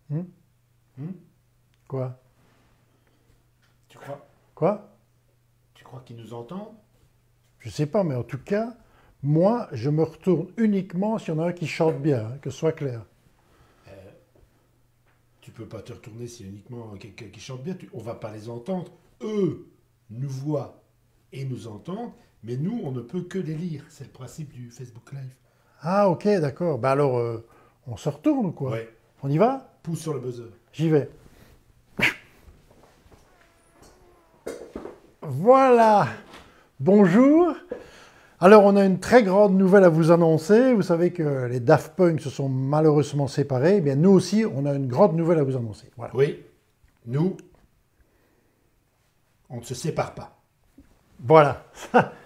Hmm. Hmm. Quoi? Tu crois, Quoi? tu crois qu'ils nous entendent? Je sais pas, mais en tout cas, moi, je me retourne uniquement s'il y en a un qui chante bien, hein, que ce soit clair. Tu peux pas te retourner s'il y a uniquement quelqu'un qui chante bien. On va pas les entendre. Eux nous voient et nous entendent, mais nous, on ne peut que les lire. C'est le principe du Facebook Live. Ah, ok, d'accord. Bah alors, on se retourne ou quoi? Ouais. On y va? Pousse sur le buzzer. J'y vais. Voilà. Bonjour. Alors, on a une très grande nouvelle à vous annoncer. Vous savez que les Daft Punk se sont malheureusement séparés. Eh bien, nous aussi, on a une grande nouvelle à vous annoncer. Voilà. Oui. Nous, on ne se sépare pas. Voilà.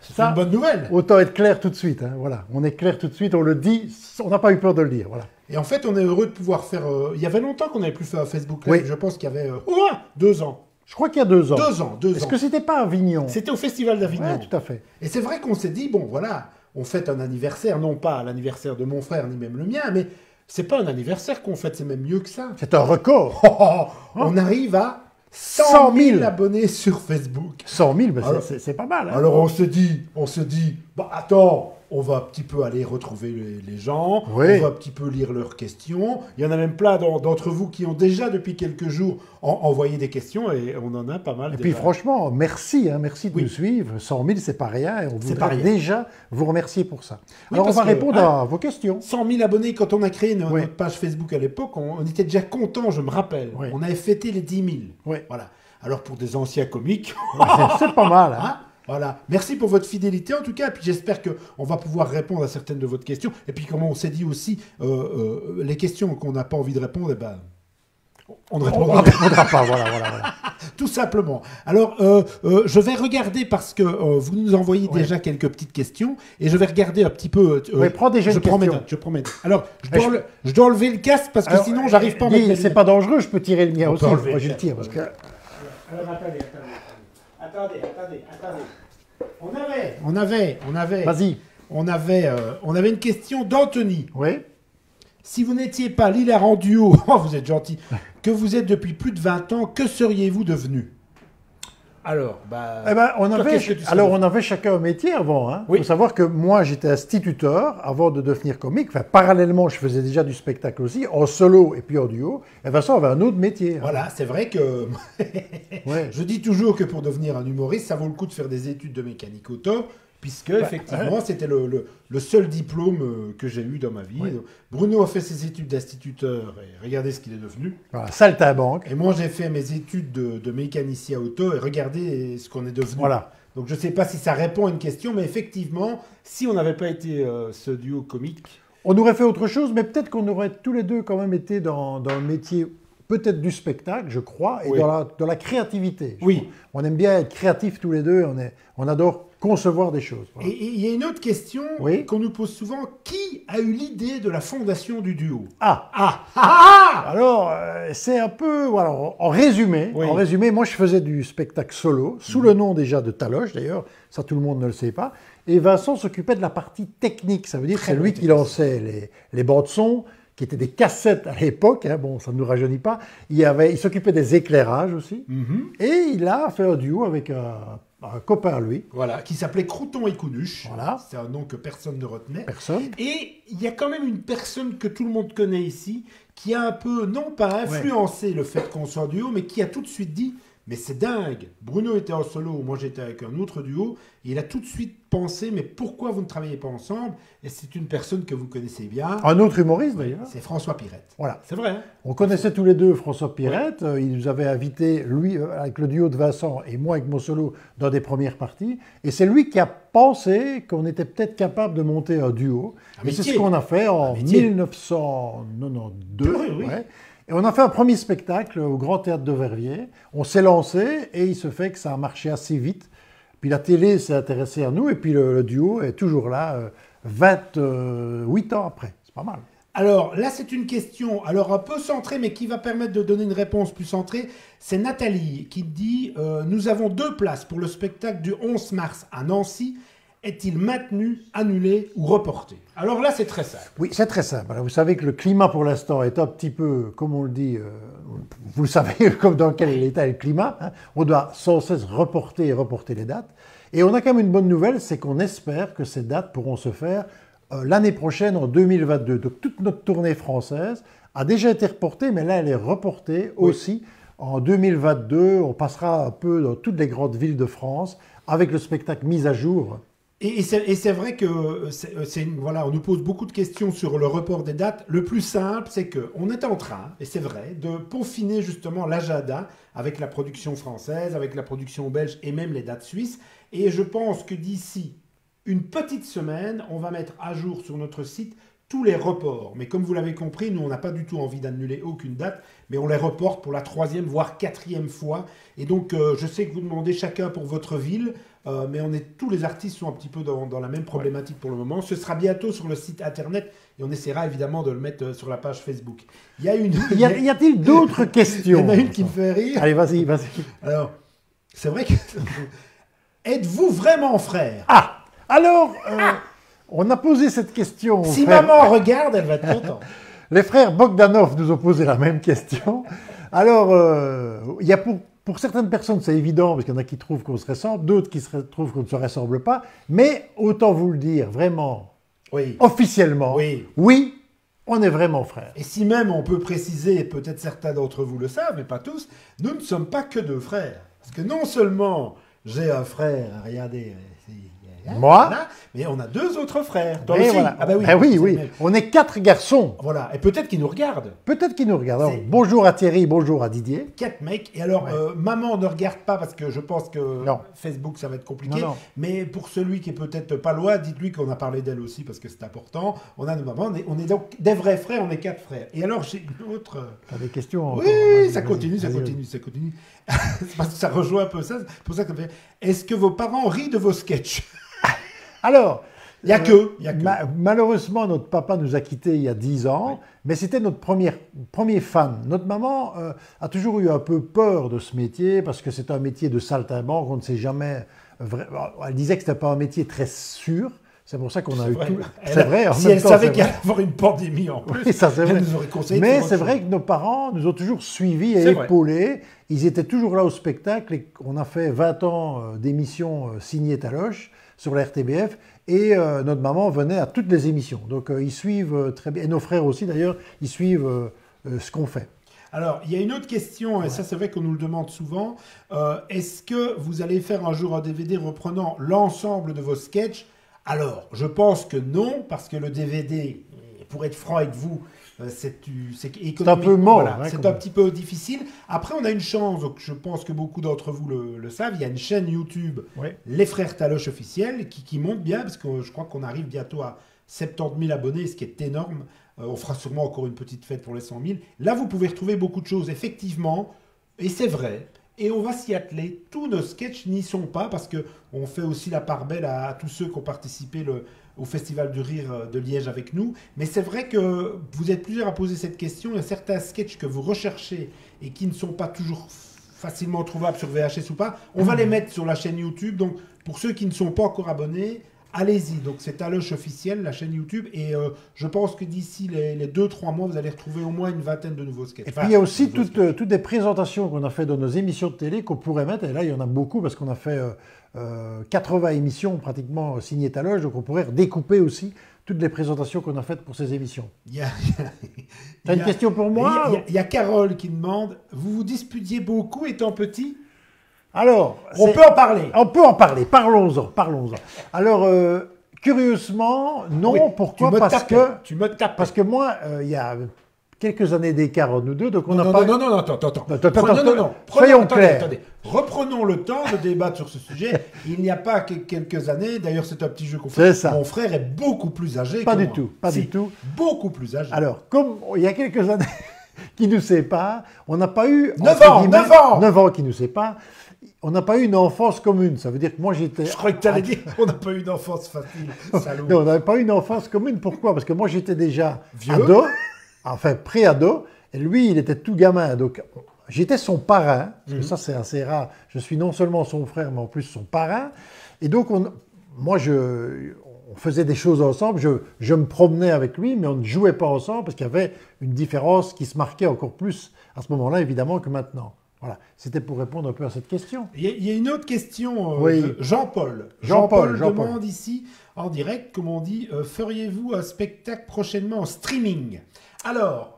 C'est une bonne nouvelle. Autant être clair tout de suite. Hein. Voilà. On est clair tout de suite. On le dit. On n'a pas eu peur de le dire. Voilà. Et en fait, on est heureux de pouvoir faire... il y avait longtemps qu'on n'avait plus fait un Facebook Live. Oui. Je pense qu'il y avait au moins 2 ans. Je crois qu'il y a 2 ans. 2 ans, 2 Est-ce ans. que c'était pas Avignon? C'était au Festival d'Avignon. Oui, tout à fait. Et c'est vrai qu'on s'est dit, bon voilà, on fête un anniversaire, non pas l'anniversaire de mon frère, ni même le mien, mais c'est pas un anniversaire qu'on fête, c'est même mieux que ça. C'est un record. On arrive à 100 000 abonnés sur Facebook. 100 000, ben Alors- c'est pas mal. Hein. Alors on se dit, bah attends, on va un petit peu aller retrouver les gens, Oui. on va un petit peu lire leurs questions. Il y en a même plein d'entre vous qui ont déjà depuis quelques jours envoyé des questions et on en a pas mal. Et puis déjà. franchement, merci, hein, merci de Oui. nous suivre. 100 000, c'est pas rien et on C'est pas voudrait rien. déjà vous remercier pour ça. Oui, Alors on parce va que, répondre hein, à vos questions. 100 000 abonnés, quand on a créé Oui. notre page Facebook à l'époque, on était déjà content, je me rappelle. Oui. On avait fêté les 10 000. Oui. Voilà. Alors pour des anciens comiques, C'est pas mal. Hein. hein, voilà. Merci pour votre fidélité en tout cas. Et puis j'espère qu'on va pouvoir répondre à certaines de votre questions. Et puis comme on s'est dit aussi, les questions qu'on n'a pas envie de répondre, eh ben, on ne On répondra ne pas. répondra pas, voilà. Tout simplement. Alors, je vais regarder parce que vous nous envoyez Oui. déjà quelques petites questions et je vais regarder un petit peu. Oui, prends déjà je une prends mes question. notes, je prends mes notes. Alors, Et je dois enlever le casque parce que Alors, sinon, j'arrive pas à dis, mettre mes c'est lunettes. pas dangereux, je peux tirer le mien On aussi. peut enlever, Moi, je le tiens. tire parce que... Alors, attendez. Vas-y. On avait une question d'Anthony. Oui. Si vous n'étiez pas l'hilarant duo, oh, vous êtes gentil, que vous êtes depuis plus de 20 ans, que seriez-vous devenu? Alors, bah... Eh ben, toi, qu'est-ce que tu serais alors devenu? on avait chacun un métier avant. Hein. Oui. Il faut savoir que moi, j'étais instituteur avant de devenir comique. Enfin, parallèlement, je faisais déjà du spectacle aussi, en solo et puis en duo. Et Vincent avait un autre métier. Hein. Voilà, c'est vrai que Ouais. je dis toujours que pour devenir un humoriste, ça vaut le coup de faire des études de mécanique auto, puisque effectivement, c'était le seul diplôme que j'ai eu dans ma vie. Oui. Donc, Bruno a fait ses études d'instituteur et regardez ce qu'il est devenu. Voilà, saltimbanque. Et moi, j'ai fait mes études de mécanicien auto et regardez ce qu'on est devenu. Voilà. Donc je ne sais pas si ça répond à une question, mais effectivement, si on n'avait pas été ce duo comique, On aurait fait autre chose, mais peut-être qu'on aurait tous les deux quand même été dans le métier, peut-être du spectacle, je crois, et Oui. dans la créativité. Je Oui. crois. On aime bien être créatifs tous les deux, on adore concevoir des choses. Voilà. Et il y a une autre question Oui. qu'on nous pose souvent. Qui a eu l'idée de la fondation du duo? Ah, Ah alors, c'est un peu, voilà, en résumé, Oui. moi je faisais du spectacle solo, sous le nom déjà de Taloche d'ailleurs, ça tout le monde ne le sait pas, et Vincent s'occupait de la partie technique, ça veut dire que Très c'est lui bon qui lançait les bandes son, qui étaient des cassettes à l'époque, hein, bon ça ne nous rajeunit pas, il s'occupait des éclairages aussi, et il a fait un duo avec un copain à lui, Voilà, qui s'appelait Crouton et Couduche. Voilà. C'est un nom que personne ne retenait. personne. Et il y a quand même une personne que tout le monde connaît ici, qui a un peu, non pas influencé le fait qu'on soit en duo, mais qui a tout de suite dit, mais c'est dingue, Bruno était en solo, moi j'étais avec un autre duo, et il a tout de suite pensé, mais pourquoi vous ne travaillez pas ensemble? Et c'est une personne que vous connaissez bien, Un autre humoriste d'ailleurs. c'est François Pirette. Voilà. C'est vrai, hein? On connaissait tous les deux François Pirette. Il nous avait invités, lui, avec le duo de Vincent et moi avec mon solo, dans des premières parties. Et c'est lui qui a pensé qu'on était peut-être capable de monter un duo. Un Et c'est métier. ce qu'on a fait en métier. 1992. Oui, oui. ouais. Et on a fait un premier spectacle au Grand Théâtre de Verviers. On s'est lancé et il se fait que ça a marché assez vite. Puis la télé s'est intéressée à nous et puis le duo est toujours là, 28 ans après. C'est pas mal. Alors là, c'est une question, alors un peu centrée, mais qui va permettre de donner une réponse plus centrée. C'est Nathalie qui dit Nous avons 2 places pour le spectacle du 11 mars à Nancy. est-il maintenu, annulé ou reporté? Alors là, c'est très simple. Oui, c'est très simple. Alors, vous savez que le climat pour l'instant est un petit peu, comme on le dit, vous savez comme dans quel état est le climat. Hein. On doit sans cesse reporter et reporter les dates. Et on a quand même une bonne nouvelle, c'est qu'on espère que ces dates pourront se faire l'année prochaine, en 2022. Donc toute notre tournée française a déjà été reportée, mais là elle est reportée aussi en 2022. On passera un peu dans toutes les grandes villes de France avec le spectacle mis à jour. Et c'est vrai que voilà, on nous pose beaucoup de questions sur le report des dates. Le plus simple, c'est qu'on est en train, et c'est vrai, de peaufiner justement l'agenda avec la production française, avec la production belge et même les dates suisses. Et je pense que d'ici une petite semaine, on va mettre à jour sur notre site tous les reports. Mais comme vous l'avez compris, nous, on n'a pas du tout envie d'annuler aucune date, mais on les reporte pour la 3e, voire 4e fois. Et donc, je sais que vous demandez chacun pour votre ville, mais tous les artistes sont un petit peu dans la même problématique pour le moment. Ce sera bientôt sur le site internet et on essaiera évidemment de le mettre sur la page Facebook. Y a-t-il d'autres questions? Il y en a une qui me fait rire. Allez, vas-y. Alors, c'est vrai que... Êtes-vous vraiment frère? Ah, alors, on a posé cette question. Si maman regarde, elle va être contente. Les frères Bogdanov nous ont posé la même question. Alors, il y a pour certaines personnes, c'est évident, parce qu'il y en a qui trouvent qu'on se ressemble, d'autres qui trouvent qu'on ne se ressemble pas. Mais autant vous le dire, vraiment, officiellement, oui, on est vraiment frères. Et si même on peut préciser, peut-être certains d'entre vous le savent, mais pas tous, nous ne sommes pas que 2 frères. Parce que non seulement j'ai un frère, regardez, moi, voilà, mais on a 2 autres frères. Toi et aussi. voilà. Ah bah oui, oui. On est 4 garçons. Voilà, et peut-être qu'ils nous regardent. Peut-être qu'ils nous regardent. Alors, bonjour à Thierry, bonjour à Didier. 4 mecs. Et alors, maman ne regarde pas parce que je pense que Facebook, ça va être compliqué. Non. Mais pour celui qui est peut-être pas loin, dites-lui qu'on a parlé d'elle aussi parce que c'est important. On a nos mamans, on est donc des vrais frères, on est 4 frères. Et alors, j'ai une autre... T'as des questions encore? Oui, ça continue. C'est parce que ça rejoint un peu ça. C'est pour ça que ça me fait... Est-ce que vos parents rient de vos sketchs? Alors, il n'y a que. Malheureusement, notre papa nous a quittés il y a 10 ans, mais c'était notre premier fan. Notre maman a toujours eu un peu peur de ce métier parce que c'est un métier de saltimbanque, on ne sait jamais... Elle disait que ce n'était pas un métier très sûr. C'est pour ça qu'on a eu tout. C'est vrai. Si elle savait qu'il allait y avoir une pandémie en plus, ça, c'est vrai. Elle nous aurait conseillé. Mais c'est vrai que nos parents nous ont toujours suivis et épaulés. Ils étaient toujours là au spectacle. Et on a fait 20 ans d'émissions signées Taloche sur la RTBF. Et notre maman venait à toutes les émissions. Donc ils suivent très bien. Et nos frères aussi, d'ailleurs, ils suivent ce qu'on fait. Alors, il y a une autre question, et ça c'est vrai qu'on nous le demande souvent. Est-ce que vous allez faire un jour un DVD reprenant l'ensemble de vos sketchs? Alors, je pense que non, parce que le DVD, pour être franc avec vous, c'est un peu mort. Voilà, c'est un petit peu difficile. Après, on a une chance, donc je pense que beaucoup d'entre vous le savent. Il y a une chaîne YouTube, Les Frères Taloche officiels, qui monte bien, parce que je crois qu'on arrive bientôt à 70 000 abonnés, ce qui est énorme. On fera sûrement encore une petite fête pour les 100 000. Là, vous pouvez retrouver beaucoup de choses, effectivement, et c'est vrai. Et on va s'y atteler. Tous nos sketchs n'y sont pas parce qu'on fait aussi la part belle à tous ceux qui ont participé au Festival du Rire de Liège avec nous. Mais c'est vrai que vous êtes plusieurs à poser cette question. Il y a certains sketchs que vous recherchez et qui ne sont pas toujours facilement trouvables sur VHS ou pas. On va les mettre sur la chaîne YouTube. Donc, pour ceux qui ne sont pas encore abonnés, allez-y. Donc, c'est Taloche officiel, la chaîne YouTube. Et je pense que d'ici les 2-3 mois, vous allez retrouver au moins une vingtaine de nouveaux sketchs. Et puis, il y a aussi toutes des présentations qu'on a fait dans nos émissions de télé qu'on pourrait mettre. Et là, il y en a beaucoup parce qu'on a fait 80 émissions pratiquement signées Taloche. Donc, on pourrait redécouper aussi toutes les présentations qu'on a faites pour ces émissions. Tu as une question pour moi? Il y a Carole qui demande, vous vous disputiez beaucoup étant petit? Alors, on peut en parler. On peut en parler. Parlons-en. Alors, curieusement, non. Oui, pourquoi? Tu me tapes. Parce que moi, il y a quelques années d'écart entre nous deux, donc on n'a pas... Non, attends. Soyons clairs. Attendez. Reprenons le temps de débattre sur ce sujet. Il n'y a pas quelques années, d'ailleurs c'est un petit jeu qu'on fait. Mon frère est beaucoup plus âgé pas que du moi. tout, pas du tout. Beaucoup plus âgé. Alors, comme il y a quelques années qui nous séparent, on n'a pas eu... 9 ans qui nous séparent. On n'a pas eu une enfance commune. Ça veut dire que moi j'étais... Je crois que tu allais dire on n'a pas eu une enfance facile. Salaud. Non, on n'avait pas eu une enfance commune. Pourquoi? Parce que moi j'étais déjà ado, enfin pré-ado, et lui il était tout gamin. Donc j'étais son parrain, parce que ça c'est assez rare. Je suis non seulement son frère, mais en plus son parrain. Et donc moi, on faisait des choses ensemble, je me promenais avec lui, mais on ne jouait pas ensemble parce qu'il y avait une différence qui se marquait encore plus à ce moment-là, évidemment, que maintenant. Voilà, c'était pour répondre un peu à cette question. Il y a une autre question, Oui. de Jean-Paul. Jean-Paul Demande ici, en direct, comme on dit, feriez-vous un spectacle prochainement en streaming? Alors,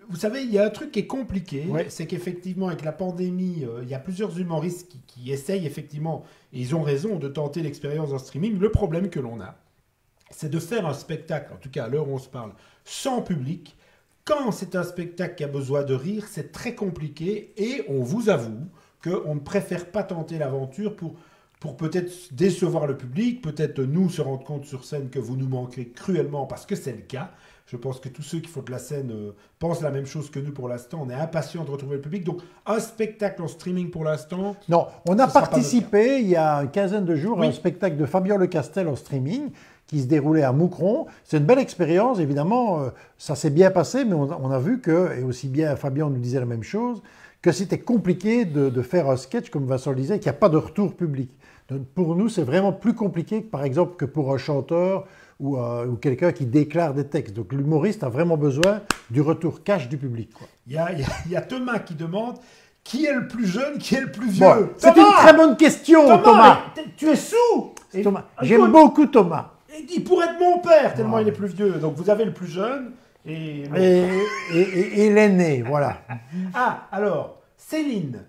vous savez, il y a un truc qui est compliqué, Oui. c'est qu'effectivement, avec la pandémie, il y a plusieurs humoristes qui essayent effectivement, et ils ont raison, de tenter l'expérience en streaming. Le problème que l'on a, c'est de faire un spectacle, en tout cas à l'heure où on se parle, sans public. Quand c'est un spectacle qui a besoin de rire, c'est très compliqué et on vous avoue qu'on ne préfère pas tenter l'aventure pour peut-être décevoir le public, peut-être nous se rendre compte sur scène que vous nous manquez cruellement parce que c'est le cas. Je pense que tous ceux qui font de la scène pensent la même chose que nous pour l'instant. On est impatients de retrouver le public. Donc un spectacle en streaming pour l'instant. Non, on a ce sera pas participé il y a une quinzaine de jours Oui. à un spectacle de Fabien Lecastel en streaming qui se déroulait à Moucron. C'est une belle expérience, évidemment, ça s'est bien passé, mais on a vu que, et aussi bien Fabien nous disait la même chose, que c'était compliqué de faire un sketch, comme Vincent le disait, qu'il n'y a pas de retour public. Donc, pour nous, c'est vraiment plus compliqué, par exemple, que pour un chanteur ou quelqu'un qui déclare des textes. Donc l'humoriste a vraiment besoin du retour cash du public, quoi. Il y a Thomas qui demande qui est le plus jeune, qui est le plus vieux. Bon, c'est une très bonne question, Thomas. mais tu es sous. Et- Thomas. écoute, J'aime beaucoup Thomas. il pourrait être mon père tellement Ah. il est plus vieux. Donc vous avez le plus jeune et... Et l'aîné, voilà. Ah, alors, Céline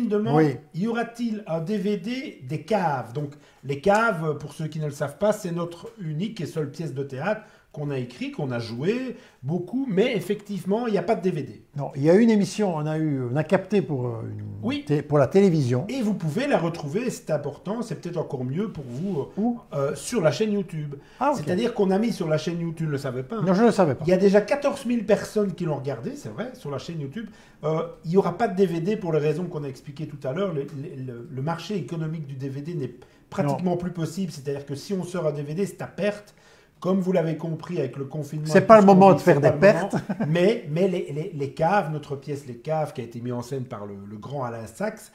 demande, Oui. y aura-t-il un DVD des caves? Donc, les caves, pour ceux qui ne le savent pas, c'est notre unique et seule pièce de théâtre qu'on a écrit, qu'on a joué beaucoup, mais effectivement, il n'y a pas de DVD. Non, il y a une émission, on a capté pour, Oui. pour la télévision. Et vous pouvez la retrouver, c'est important, c'est peut-être encore mieux pour vous, Où sur la chaîne YouTube. Ah, ok. C'est-à-dire qu'on a mis sur la chaîne YouTube, tu ne le savais pas, hein. Non, je ne le savais pas. Il y a déjà 14 000 personnes qui l'ont regardé, c'est vrai, sur la chaîne YouTube. Il n'y aura pas de DVD pour les raisons qu'on a expliquées tout à l'heure. Le marché économique du DVD n'est pratiquement plus possible. C'est-à-dire que si on sort un DVD, c'est à perte. Comme vous l'avez compris avec le confinement. C'est pas le moment de faire des pertes. Mais les caves, notre pièce Les Caves, qui a été mise en scène par le grand Alain Sachs,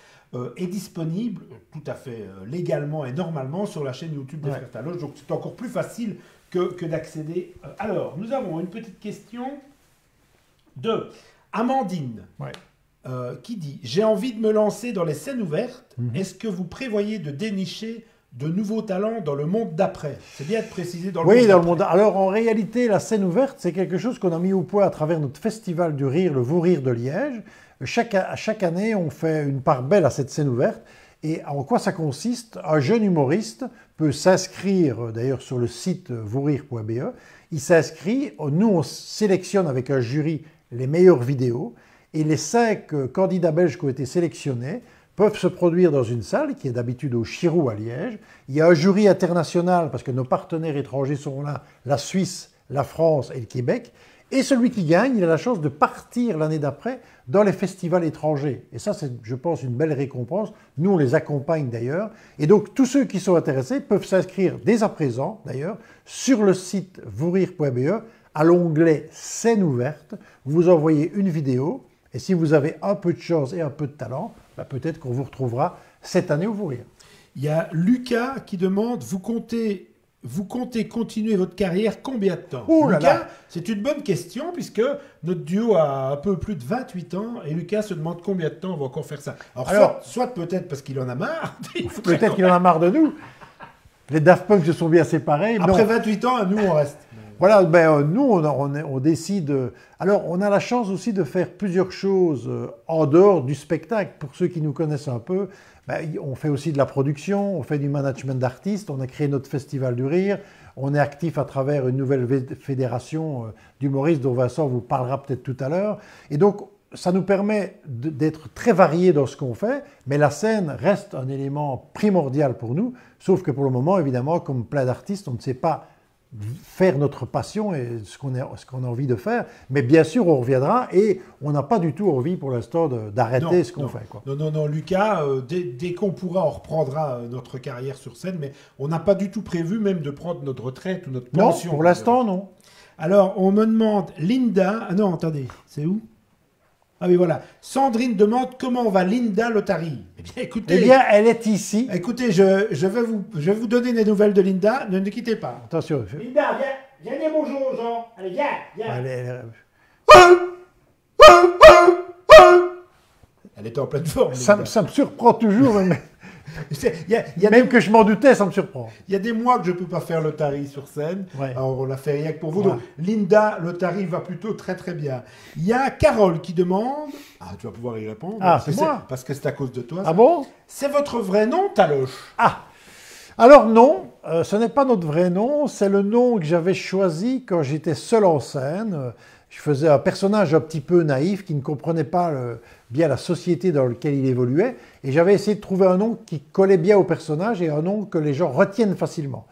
est disponible tout à fait légalement et normalement sur la chaîne YouTube des Frères Taloche. Donc c'est encore plus facile que d'accéder. Alors, nous avons une petite question de Amandine. Ouais. Qui dit « J'ai envie de me lancer dans les scènes ouvertes. Est-ce que vous prévoyez de dénicher de nouveaux talents dans le monde d'après ?» C'est bien de préciser dans le monde Oui, dans le d'après. monde. Alors en réalité, la scène ouverte, c'est quelque chose qu'on a mis au point à travers notre festival du rire, le Vous Rire de Liège. Chaque année, on fait une part belle à cette scène ouverte. Et en quoi ça consiste? Un jeune humoriste peut s'inscrire, d'ailleurs sur le site vousrire.be, il s'inscrit, nous on sélectionne avec un jury les meilleures vidéos, et les 5 candidats belges qui ont été sélectionnés peuvent se produire dans une salle qui est d'habitude au Chirou à Liège. Il y a un jury international parce que nos partenaires étrangers sont là, la Suisse, la France et le Québec. Et celui qui gagne, il a la chance de partir l'année d'après dans les festivals étrangers. Et ça, c'est, je pense, une belle récompense. Nous, on les accompagne d'ailleurs. Et donc, tous ceux qui sont intéressés peuvent s'inscrire dès à présent, d'ailleurs, sur le site vousrire.be, à l'onglet Scène ouverte. Vous envoyez une vidéo. Et si vous avez un peu de chance et un peu de talent, bah peut-être qu'on vous retrouvera cette année au Vous Rire. Il y a Lucas qui demande vous comptez continuer votre carrière combien de temps? Oh là Lucas, là. c'est une bonne question puisque notre duo a un peu plus de 28 ans et Lucas se demande combien de temps on va encore faire ça. Alors, soit peut-être parce qu'il en a marre. Peut-être qu'il en a marre de nous. Les Daft Punk se sont bien séparés. Après Non. 28 ans, nous on reste. Voilà, ben, nous, on décide. Alors, on a la chance aussi de faire plusieurs choses en dehors du spectacle. Pour ceux qui nous connaissent un peu, ben, on fait aussi de la production, on fait du management d'artistes, on a créé notre Festival du Rire, on est actif à travers une nouvelle fédération d'humoristes dont Vincent vous parlera peut-être tout à l'heure. Et donc, ça nous permet d'être très variés dans ce qu'on fait, mais la scène reste un élément primordial pour nous, sauf que pour le moment, évidemment, comme plein d'artistes, on ne sait pas faire notre passion et ce qu'on a envie de faire. Mais bien sûr, on reviendra et on n'a pas du tout envie pour l'instant d'arrêter ce qu'on fait, quoi. Non, Lucas, dès qu'on pourra, on reprendra notre carrière sur scène, mais on n'a pas du tout prévu même de prendre notre retraite ou notre Non, pension. pour l'instant, non. Alors, on me demande, Linda... Ah non, attendez, c'est où? Ah oui, voilà. Sandrine demande comment va Linda Lotari. Eh bien, écoutez. Eh bien, elle est ici. Écoutez, je vais vous donner des nouvelles de Linda. Ne quittez pas. Attention. Linda, viens dire bonjour aux gens. Allez, viens. Elle était en pleine forme. Ça me surprend toujours, mais Même même que je m'en doutais, ça me surprend. Il y a des mois que je ne peux pas faire Lotari sur scène. Ouais. Alors, on l'a fait rien que pour vous. Ouais. Donc, Linda Lotari va plutôt très très bien. Il y a Carole qui demande. Ah, tu vas pouvoir y répondre. Ah, c'est moi. Parce que c'est à cause de toi. Ah bon? C'est votre vrai nom, Taloche? Ah! Alors non, ce n'est pas notre vrai nom, c'est le nom que j'avais choisi quand j'étais seul en scène. Je faisais un personnage un petit peu naïf qui ne comprenait pas bien la société dans laquelle il évoluait. Et j'avais essayé de trouver un nom qui collait bien au personnage et un nom que les gens retiennent facilement.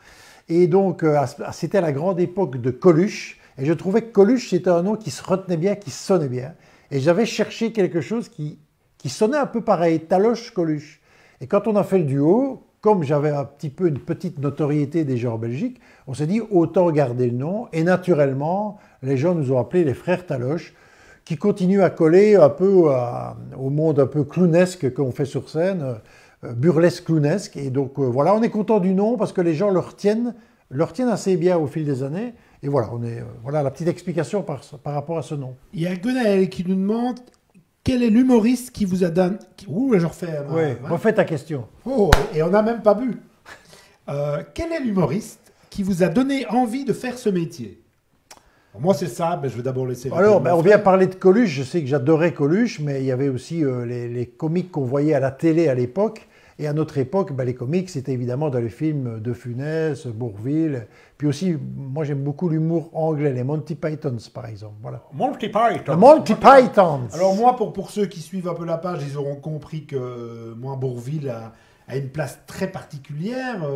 Et donc, c'était la grande époque de Coluche. Et je trouvais que Coluche, c'était un nom qui se retenait bien, qui sonnait bien. Et j'avais cherché quelque chose qui sonnait un peu pareil, Taloche Coluche. Et quand on a fait le duo, comme j'avais un petit peu une petite notoriété déjà en Belgique, on s'est dit autant garder le nom. Et naturellement, les gens nous ont appelés les frères Taloche, qui continuent à coller un peu au monde un peu clownesque qu'on fait sur scène, burlesque clownesque. Et donc voilà, on est content du nom parce que les gens le retiennent assez bien au fil des années. Et voilà, voilà la petite explication par rapport à ce nom. Il y a Gunaël qui nous demande quel est l'humoriste qui vous a donné. Ouh, je refais. Oui, refais ta question. Oh, et on n'a même pas bu. Quel est l'humoriste qui vous a donné envie de faire ce métier? Moi, c'est ça, mais je vais d'abord laisser... Alors, on vient parler de Coluche. Je sais que j'adorais Coluche, mais il y avait aussi les comiques qu'on voyait à la télé à l'époque. Et à notre époque, les comiques, c'était évidemment dans les films de Funès, Bourvil. Puis aussi, moi, j'aime beaucoup l'humour anglais, les Monty Pythons, par exemple. Voilà. Monty Python. Les Monty Pythons. Alors moi, pour ceux qui suivent un peu la page, ils auront compris que moi, Bourvil a une place très particulière.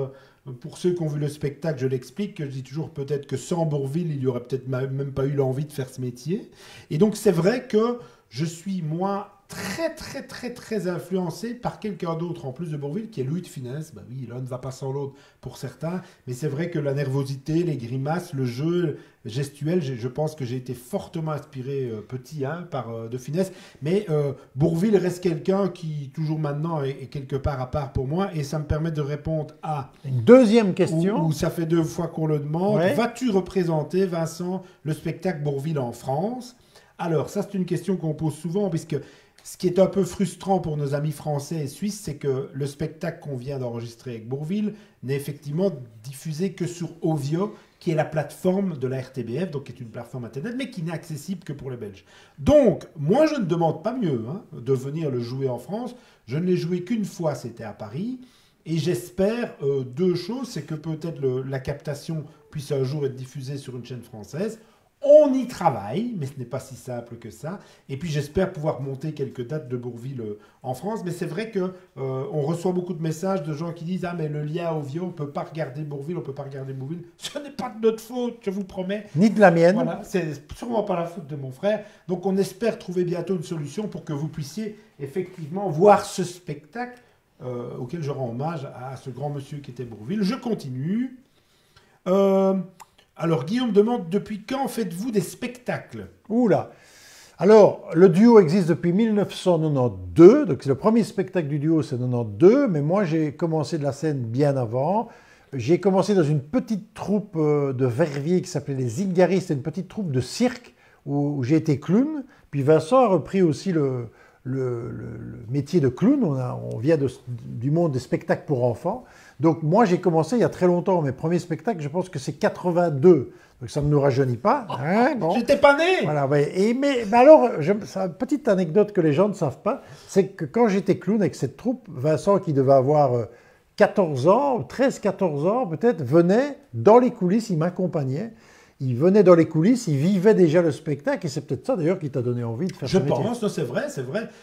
Pour ceux qui ont vu le spectacle, je l'explique, je dis toujours peut-être que sans Bourvil, il n'y aurait peut-être même pas eu l'envie de faire ce métier. Et donc c'est vrai que je suis, moi, très influencé par quelqu'un d'autre en plus de Bourvil, qui est Louis de Funès. Ben oui, l'un ne va pas sans l'autre pour certains, mais c'est vrai que la nervosité, les grimaces, le jeu gestuel, je pense que j'ai été fortement inspiré petit par de Funès, mais Bourvil reste quelqu'un qui, toujours maintenant, est quelque part à part pour moi, et ça me permet de répondre à... Une deuxième question. Où ça fait 2 fois qu'on le demande. Ouais. Vas-tu représenter, Vincent, le spectacle Bourvil en France? Alors, ça, c'est une question qu'on pose souvent, puisque ce qui est un peu frustrant pour nos amis français et suisses, c'est que le spectacle qu'on vient d'enregistrer avec Bourvil n'est effectivement diffusé que sur Ovio, qui est la plateforme de la RTBF, donc qui est une plateforme internet, mais qui n'est accessible que pour les Belges. Donc, moi, je ne demande pas mieux de venir le jouer en France. Je ne l'ai joué qu'une fois, c'était à Paris. Et j'espère 2 choses, c'est que peut-être la captation puisse un jour être diffusée sur une chaîne française. On y travaille, mais ce n'est pas si simple que ça. Et puis j'espère pouvoir monter quelques dates de Bourvil en France. Mais c'est vrai que on reçoit beaucoup de messages de gens qui disent « Ah, mais le lien Ovio, on ne peut pas regarder Bourvil, on ne peut pas regarder Bourvil. » Ce n'est pas de notre faute, je vous promets. Ni de la mienne. Voilà, c'est sûrement pas la faute de mon frère. Donc on espère trouver bientôt une solution pour que vous puissiez effectivement voir ce spectacle auquel je rends hommage à ce grand monsieur qui était Bourvil. Je continue. Alors, Guillaume demande, depuis quand faites-vous des spectacles? Oula. Alors, le duo existe depuis 1992, donc c'est le premier spectacle du duo, c'est 92, mais moi j'ai commencé de la scène bien avant. J'ai commencé dans une petite troupe de Verviers qui s'appelait les Zingaris, c'est une petite troupe de cirque où j'ai été clown. Puis Vincent a repris aussi le métier de clown, on vient du monde des spectacles pour enfants. Donc moi j'ai commencé il y a très longtemps, mes premiers spectacles, je pense que c'est 82, donc ça ne nous rajeunit pas. Hein, bon. J'étais pas né. Voilà, ouais. Mais alors, c'est une petite anecdote que les gens ne savent pas, c'est que quand j'étais clown avec cette troupe, Vincent qui devait avoir 14 ans, 13-14 ans peut-être, venait dans les coulisses, il m'accompagnait. Il venait dans les coulisses, il vivait déjà le spectacle, et c'est peut-être ça d'ailleurs qui t'a donné envie de faire ce métier. Je pense, c'est vrai.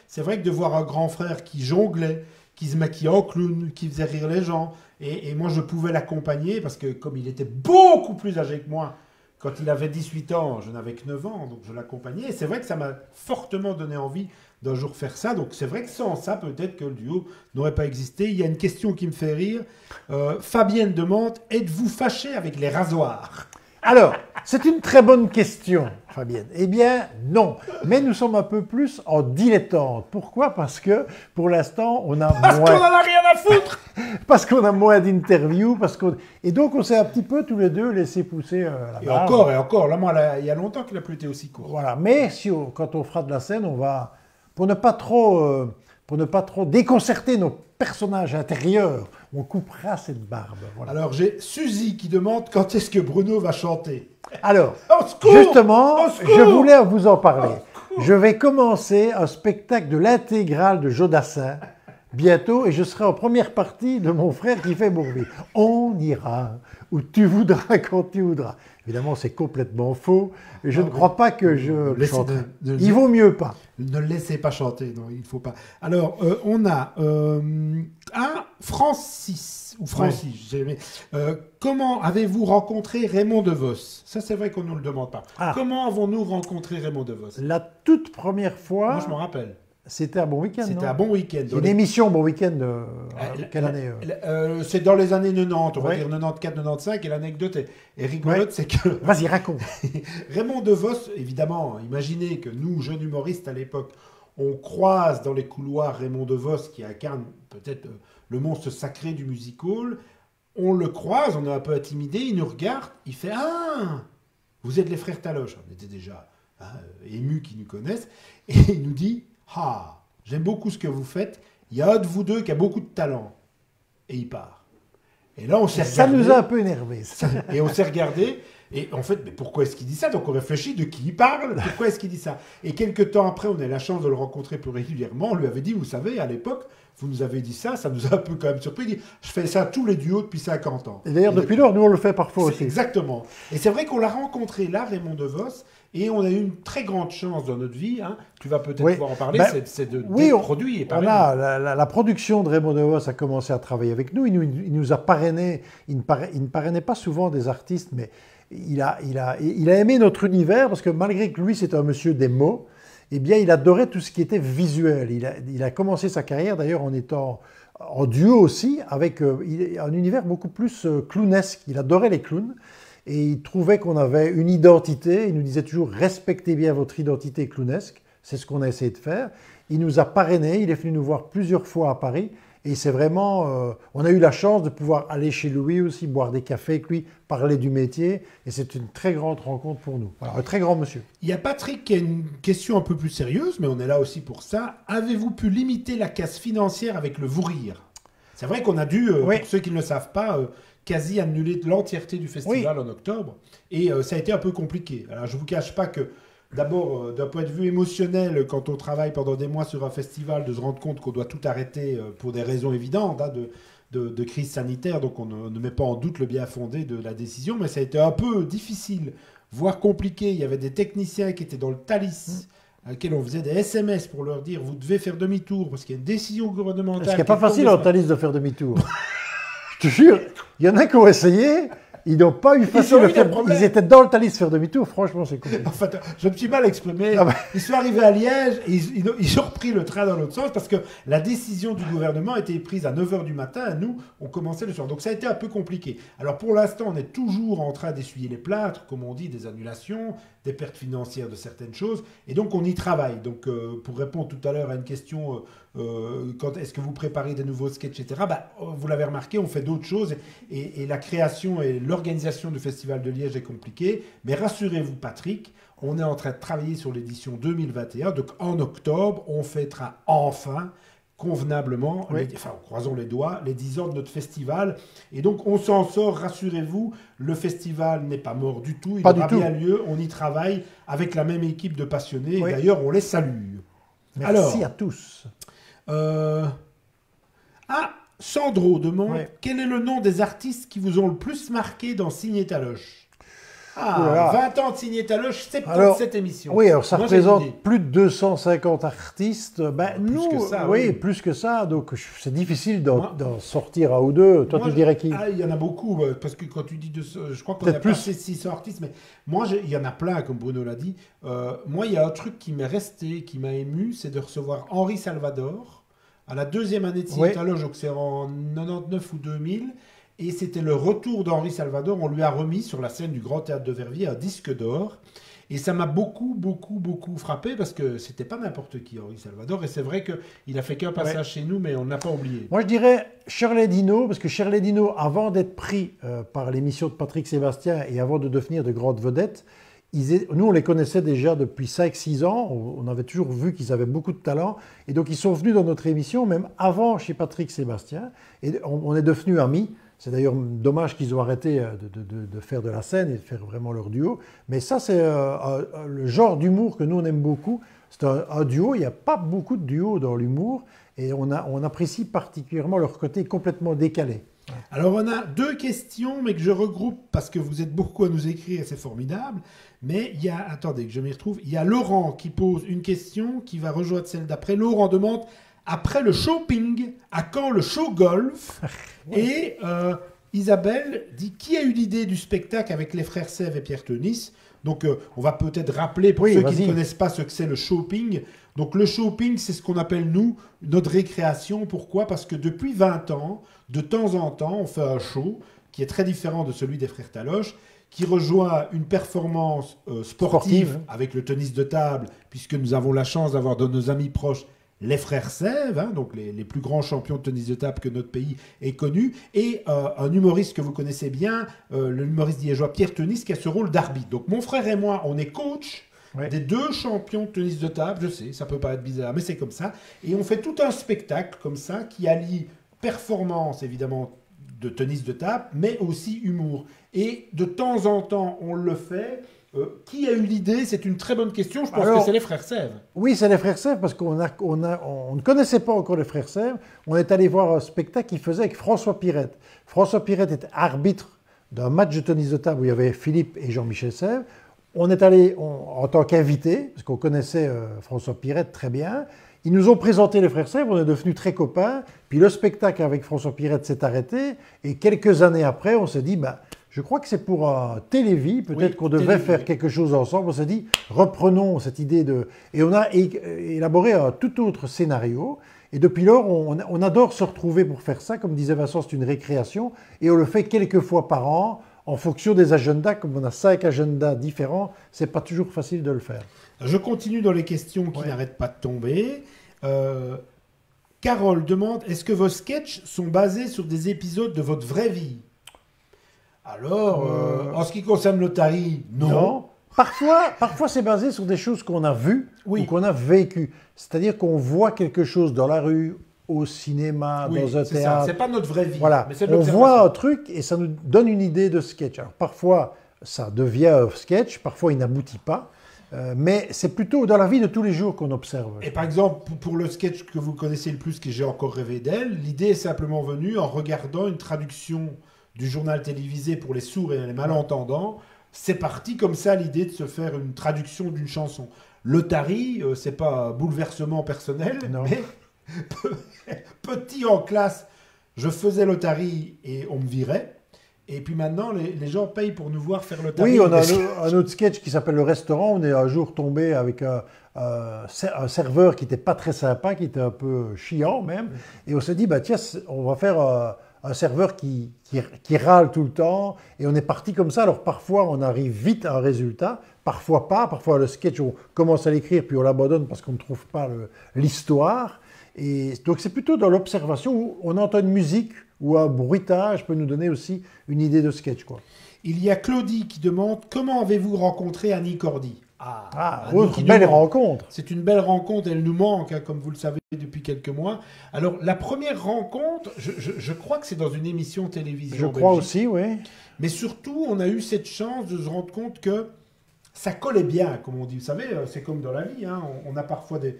C'est vrai que de voir un grand frère qui jonglait, qui se maquillait en clown, qui faisait rire les gens, et moi je pouvais l'accompagner, parce que comme il était beaucoup plus âgé que moi, quand il avait 18 ans, je n'avais que 9 ans, donc je l'accompagnais, et c'est vrai que ça m'a fortement donné envie d'un jour faire ça, donc c'est vrai que sans ça, peut-être que le duo n'aurait pas existé. Il y a une question qui me fait rire. Fabienne demande, êtes-vous fâché avec les rasoirs? Alors, C'est une très bonne question, Fabienne. Eh bien, non. Mais nous sommes un peu plus en dilettante. Pourquoi? Parce que, pour l'instant, on a Parce qu'on en a rien à foutre. Parce qu'on a moins d'interviews, et donc on s'est un petit peu tous les deux laissé pousser la barre. Et encore, là, moi, il y a longtemps qu'il n'a plus été aussi court. Voilà, mais quand on fera de la scène, on va, pour ne pas trop déconcerter nos personnages intérieurs, on coupera cette barbe. Voilà. Alors, j'ai Suzy qui demande quand est-ce que Bruno va chanter. Alors, Au secours, justement, au secours, je voulais vous en parler. Je vais commencer un spectacle de l'intégrale de Jodassin bientôt et je serai en première partie de mon frère qui fait Bourvil. On ira où tu voudras quand tu voudras. Évidemment, c'est complètement faux. Et je ne crois pas que je chante. Il vaut mieux pas. Ne le laissez pas chanter, non, il ne faut pas. Alors, on a Francis, ou Francis, Oui. j'ai aimé. Comment avez-vous rencontré Raymond DeVos? Ça, c'est vrai qu'on ne nous le demande pas. Ah. Comment avons-nous rencontré Raymond DeVos? La toute première fois, Moi, je m'en rappelle. c'était un Bon Week-end. C'était non un Bon Week-end. Une émission Bon Week-end, quelle année C'est dans les années 90, on va Ouais. dire 94-95, et l'anecdote est rigolote, Ouais. c'est que Vas-y, raconte. Raymond DeVos, évidemment, imaginez que nous, jeunes humoristes à l'époque, on croise dans les couloirs Raymond DeVos qui incarne peut-être le monstre sacré du music hall. On le croise, on est un peu intimidé, il nous regarde, il fait « Ah, vous êtes les frères Taloche ». On était déjà émus qu'ils nous connaissent. Et il nous dit « Ah, j'aime beaucoup ce que vous faites, il y a un de vous deux qui a beaucoup de talent. » Et il part. Et là, on s'est Ça regardé. nous a un peu énervés. Et on s'est regardé, et en fait, mais pourquoi est-ce qu'il dit ça? Donc on réfléchit de qui il parle, pourquoi est-ce qu'il dit ça? Et quelques temps après, on a eu la chance de le rencontrer plus régulièrement, on lui avait dit, vous savez, à l'époque, vous nous avez dit ça nous a un peu quand même surpris. Il dit, je fais ça tous les duos depuis 50 ans. Et d'ailleurs, depuis lors, nous, on le fait parfois aussi. Exactement. Et c'est vrai qu'on l'a rencontré là, Raymond DeVos, et on a eu une très grande chance dans notre vie, hein. Tu vas peut-être pouvoir en parler, c'est de des produits. Et la production de Raymond DeVos a commencé à travailler avec nous. Il nous a parrainé. Il ne parrainait pas souvent des artistes, mais il a aimé notre univers parce que malgré que lui, c'est un monsieur des mots, eh bien, il adorait tout ce qui était visuel. Il a commencé sa carrière d'ailleurs en étant en duo aussi avec un univers beaucoup plus clownesque. Il adorait les clowns. Et il trouvait qu'on avait une identité. Il nous disait toujours « respectez bien votre identité clownesque ». C'est ce qu'on a essayé de faire. Il nous a parrainés. Il est venu nous voir plusieurs fois à Paris. Et c'est vraiment... on a eu la chance de pouvoir aller chez lui aussi, boire des cafés avec lui, parler du métier. Et c'est une très grande rencontre pour nous. Voilà, un très grand monsieur. Il y a Patrick qui a une question un peu plus sérieuse, mais on est là aussi pour ça. Avez-vous pu limiter la casse financière avec le vous rire? C'est vrai qu'on a dû, Oui. pour ceux qui ne le savent pas... quasi annulé l'entièreté du festival en octobre. Et ça a été un peu compliqué. Alors, je ne vous cache pas que, d'abord, d'un point de vue émotionnel, quand on travaille pendant des mois sur un festival, de se rendre compte qu'on doit tout arrêter pour des raisons évidentes, hein, de crise sanitaire, donc on ne met pas en doute le bien fondé de la décision, mais ça a été un peu difficile, voire compliqué. Il y avait des techniciens qui étaient dans le Thalys, à laquelle on faisait des SMS pour leur dire « vous devez faire demi-tour, parce qu'il y a une décision gouvernementale... » Ce qui n'est pas facile en Thalys de faire demi-tour. Je te jure, il y en a qui ont essayé, ils n'ont pas eu facile de faire. Ils étaient dans le Thalys faire demi-tour, franchement, c'est compliqué. En fait, je me suis mal exprimé. Ah ben. Ils sont arrivés à Liège et ils ont repris le train dans l'autre sens parce que la décision du gouvernement a été prise à 9h du matin et nous, on commençait le soir. Donc ça a été un peu compliqué. Alors pour l'instant, on est toujours en train d'essuyer les plâtres, comme on dit, des annulations, des pertes financières de certaines choses. Et donc on y travaille. Donc pour répondre tout à l'heure à une question... quand est-ce que vous préparez des nouveaux sketchs, etc. Vous l'avez remarqué, on fait d'autres choses et la création et l'organisation du Festival de Liège est compliquée. Mais rassurez-vous, Patrick, on est en train de travailler sur l'édition 2021. Donc en octobre, on fêtera enfin, convenablement, croisons les doigts, les 10 ans de notre festival. Et donc on s'en sort, rassurez-vous, le festival n'est pas mort du tout. Il aura bien lieu, on y travaille avec la même équipe de passionnés. Oui. Et d'ailleurs, on les salue. Merci à tous. Sandro demande quel est le nom des artistes qui vous ont le plus marqué dans Signé Taloche? 20 ans de Signé Taloche, 77 émissions. Oui, alors ça représente plus de 250 artistes. Nous, plus que ça, plus que ça. Donc c'est difficile d'en sortir un ou deux. Toi, tu dirais qui? Il y en a beaucoup, parce que quand tu dis je crois qu'on a passé 600 artistes, mais moi, il y en a plein, comme Bruno l'a dit. Moi, il y a un truc qui m'est resté, qui m'a ému, c'est de recevoir Henri Salvador à la deuxième année de Signé Taloche, donc c'est en 99 ou 2000. Et c'était le retour d'Henri Salvador. On lui a remis sur la scène du Grand Théâtre de Verviers un disque d'or. Et ça m'a beaucoup frappé parce que c'était pas n'importe qui, Henri Salvador. Et c'est vrai qu'il a fait qu'un passage chez nous, mais on ne l'a pas oublié. Moi, je dirais Shirley Dino, parce que Shirley Dino, avant d'être pris par l'émission de Patrick Sébastien et avant de devenir de grandes vedettes, nous, on les connaissait déjà depuis 5-6 ans. On avait toujours vu qu'ils avaient beaucoup de talent. Et donc, ils sont venus dans notre émission, même avant chez Patrick Sébastien. Et on est devenus amis. C'est d'ailleurs dommage qu'ils ont arrêté de faire de la scène et de faire vraiment leur duo. Mais ça, c'est le genre d'humour que nous, on aime beaucoup. C'est un duo. Il n'y a pas beaucoup de duos dans l'humour. Et on apprécie particulièrement leur côté complètement décalé. Alors, on a 2 questions, mais que je regroupe parce que vous êtes beaucoup à nous écrire et c'est formidable. Mais il y a, attendez que je m'y retrouve, il y a Laurent qui pose une question qui va rejoindre celle d'après. Laurent demande, après le shopping, à quand le show golf? Et Isabelle dit, qui a eu l'idée du spectacle avec les frères Sèvres et Pierre Tenis? Donc, on va peut-être rappeler pour ceux qui ne connaissent pas ce que c'est le shopping. Donc, le shopping, c'est ce qu'on appelle, nous, notre récréation. Pourquoi? Parce que depuis 20 ans, de temps en temps, on fait un show qui est très différent de celui des frères Taloche, qui rejoint une performance sportive avec le tennis de table, puisque nous avons la chance d'avoir de nos amis proches les frères Sèvres, hein, donc les plus grands champions de tennis de table que notre pays ait connu, et un humoriste que vous connaissez bien, le humoriste liégeois Pierre Tenis, qui a ce rôle d'arbitre. Donc mon frère et moi, on est coach des 2 champions de tennis de table, je sais, ça peut paraître bizarre, mais c'est comme ça, et on fait tout un spectacle comme ça, qui allie performance, évidemment, de tennis de table, mais aussi humour. Et de temps en temps, on le fait. Qui a eu l'idée? C'est une très bonne question. Je pense que c'est les frères Sèvres. Oui, c'est les frères Sèvres, parce qu'on ne connaissait pas encore les frères Sèvres. On est allé voir un spectacle qu'ils faisaient avec François Pirette. François Pirette était arbitre d'un match de tennis de table où il y avait Philippe et Jean-Michel Sèvres. On est allé en tant qu'invité, parce qu'on connaissait François Pirette très bien. Ils nous ont présenté les frères Sèvres, on est devenus très copains. Puis le spectacle avec François Pirette s'est arrêté. Et quelques années après, on s'est dit, je crois que c'est pour Télévie, peut-être qu'on devrait faire quelque chose ensemble. On s'est dit, reprenons cette idée de... Et on a élaboré un tout autre scénario. Et depuis lors, on adore se retrouver pour faire ça. Comme disait Vincent, c'est une récréation. Et on le fait quelques fois par an, en fonction des agendas. Comme on a 5 agendas différents, c'est pas toujours facile de le faire. Je continue dans les questions qui n'arrêtent pas de tomber. Carole demande, est-ce que vos sketchs sont basés sur des épisodes de votre vraie vie? Alors, en ce qui concerne l'Otari, non. Parfois c'est basé sur des choses qu'on a vues ou qu'on a vécues. C'est-à-dire qu'on voit quelque chose dans la rue, au cinéma, dans un théâtre. C'est pas notre vraie vie. Voilà. Mais on voit un truc et ça nous donne une idée de sketch. Alors parfois, ça devient un sketch, parfois il n'aboutit pas. Mais c'est plutôt dans la vie de tous les jours qu'on observe. Et par exemple, pour le sketch que vous connaissez le plus, que j'ai encore rêvé d'elle, l'idée est simplement venue en regardant une traduction du journal télévisé pour les sourds et les malentendants. C'est parti comme ça l'idée de se faire une traduction d'une chanson. L'Otari, c'est pas un bouleversement personnel, mais petit en classe, je faisais l'Otari et on me virait. Et puis maintenant, les gens payent pour nous voir faire l'Otari. Oui, on a un autre sketch qui s'appelle Le Restaurant. On est un jour tombé avec un serveur qui n'était pas très sympa, qui était un peu chiant même. Et on s'est dit, tiens, on va faire un serveur qui râle tout le temps. Et on est parti comme ça. Alors parfois, on arrive vite à un résultat. Parfois pas. Parfois, le sketch, on commence à l'écrire, puis on l'abandonne parce qu'on ne trouve pas l'histoire. Et donc, c'est plutôt dans l'observation où on entend une musique ou un bruitage peut nous donner aussi une idée de sketch, quoi. Il y a Claudie qui demande « Comment avez-vous rencontré Annie Cordy ?» Autre belle rencontre. C'est une belle rencontre, elle nous manque, hein, comme vous le savez, depuis quelques mois. Alors, la première rencontre, je crois que c'est dans une émission télévision. Je crois aussi, oui. Mais surtout, on a eu cette chance de se rendre compte que ça collait bien, comme on dit. Vous savez, c'est comme dans la vie, hein, on a parfois des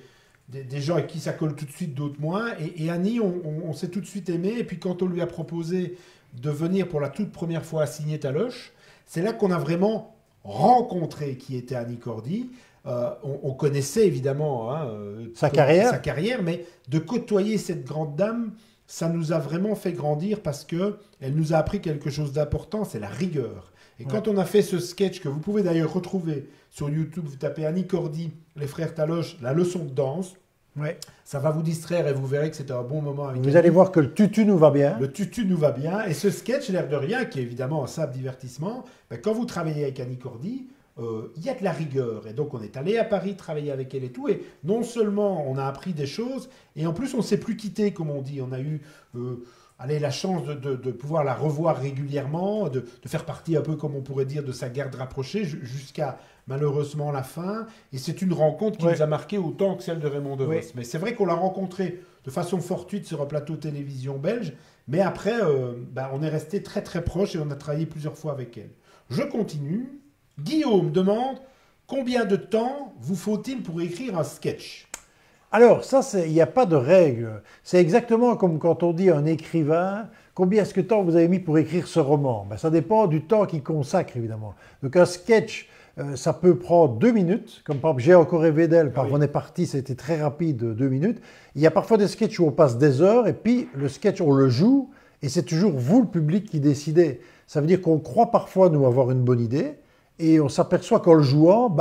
gens avec qui ça colle tout de suite, d'autres moins. Et Annie, on s'est tout de suite aimé. Et puis quand on lui a proposé de venir pour la toute première fois à signer Taloche, c'est là qu'on a vraiment rencontré qui était Annie Cordy. On connaissait évidemment sa carrière, mais de côtoyer cette grande dame, ça nous a vraiment fait grandir parce qu'elle nous a appris quelque chose d'important, c'est la rigueur. Et quand on a fait ce sketch, que vous pouvez d'ailleurs retrouver sur YouTube, vous tapez Annie Cordy, les frères Taloche, la leçon de danse, Ouais. Ça va vous distraire et vous verrez que c'est un bon moment avec Vous Annie. allez voir que le tutu nous va bien. Le tutu nous va bien. Et ce sketch, l'air de rien, qui est évidemment un simple divertissement, ben, quand vous travaillez avec Annie Cordy, il y a de la rigueur. Et donc, on est allé à Paris travailler avec elle et tout. Et non seulement on a appris des choses, et en plus, on ne s'est plus quitté, comme on dit. On a eu la chance de pouvoir la revoir régulièrement, de faire partie un peu, comme on pourrait dire, de sa garde rapprochée, jusqu'à malheureusement la fin. Et c'est une rencontre qui nous a marqué autant que celle de Raymond DeVos. Mais c'est vrai qu'on l'a rencontré de façon fortuite sur un plateau de télévision belge. Mais après, on est resté très très proche et on a travaillé plusieurs fois avec elle. Je continue. Guillaume demande combien de temps vous faut-il pour écrire un sketch? Alors, ça, il n'y a pas de règle. C'est exactement comme quand on dit à un écrivain, combien est-ce que de temps vous avez mis pour écrire ce roman? Ça dépend du temps qu'il consacre, évidemment. Donc, un sketch, ça peut prendre 2 minutes. Comme par exemple, J'ai encore rêvé d'elle, par On est parti, c'était très rapide, 2 minutes. Il y a parfois des sketchs où on passe des heures, et puis le sketch, on le joue, et c'est toujours vous, le public, qui décidez. Ça veut dire qu'on croit parfois, nous, avoir une bonne idée, et on s'aperçoit qu'en le jouant,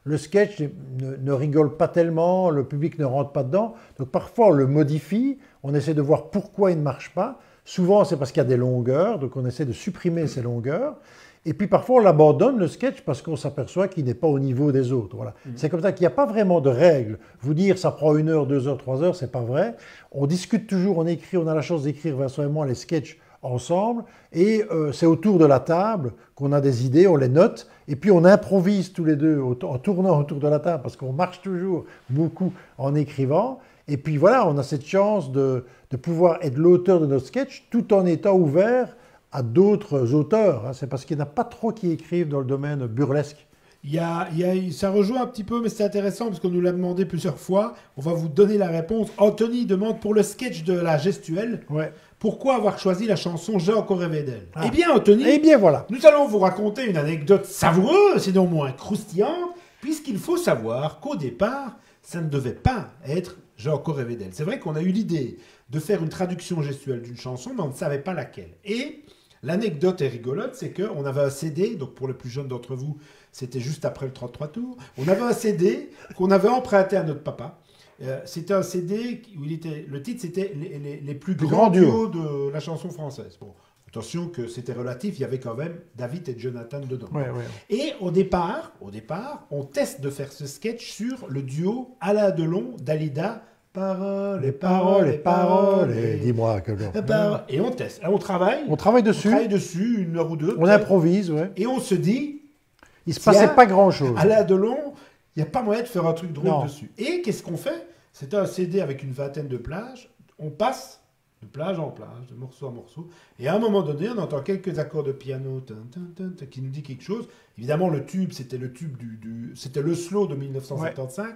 le sketch ne rigole pas tellement, le public ne rentre pas dedans. Donc parfois on le modifie, on essaie de voir pourquoi il ne marche pas. Souvent c'est parce qu'il y a des longueurs, donc on essaie de supprimer ces longueurs. Et puis parfois on l'abandonne le sketch parce qu'on s'aperçoit qu'il n'est pas au niveau des autres. Voilà. C'est comme ça qu'il n'y a pas vraiment de règle. Vous dire ça prend 1 heure, 2 heures, 3 heures, c'est pas vrai. On discute toujours, on écrit, on a la chance d'écrire Vincent et moi les sketchs ensemble, et c'est autour de la table qu'on a des idées, on les note, et puis on improvise tous les deux en tournant autour de la table, parce qu'on marche toujours beaucoup en écrivant, et puis voilà, on a cette chance de pouvoir être l'auteur de notre sketch, tout en étant ouvert à d'autres auteurs. C'est parce qu'il n'y en a pas trop qui écrivent dans le domaine burlesque. Ça rejoint un petit peu, mais c'est intéressant parce qu'on nous l'a demandé plusieurs fois. On va vous donner la réponse. Anthony demande pour le sketch de la gestuelle, pourquoi avoir choisi la chanson J'ai encore rêvé d'elle? Eh bien, Anthony, voilà. Nous allons vous raconter une anecdote savoureuse, sinon moins croustillante, puisqu'il faut savoir qu'au départ, ça ne devait pas être J'ai encore rêvé d'elle. C'est vrai qu'on a eu l'idée de faire une traduction gestuelle d'une chanson, mais on ne savait pas laquelle. Et l'anecdote est rigolote, c'est qu'on avait un CD, donc pour les plus jeunes d'entre vous, c'était juste après le 33 tours. On avait un CD qu'on avait emprunté à notre papa. C'était un CD où le titre c'était les plus grands duos de la chanson française. Bon, attention que c'était relatif, il y avait quand même David et Jonathan dedans. Et au départ, on teste de faire ce sketch sur le duo Alain Delon, Dalida. Paroles, paroles, paroles. Dis-moi que Et on teste, on travaille. On travaille dessus. 1 heure ou 2. On improvise, Et on se dit. Il ne se passait pas grand-chose. Alain Delon, il n'y a pas moyen de faire un truc drôle dessus. Et qu'est-ce qu'on fait? C'est un CD avec une vingtaine de plages. On passe de plage en plage, de morceau en morceau. Et à un moment donné, on entend quelques accords de piano qui nous dit quelque chose. Évidemment, le tube, c'était le tube c'était le slow de 1975.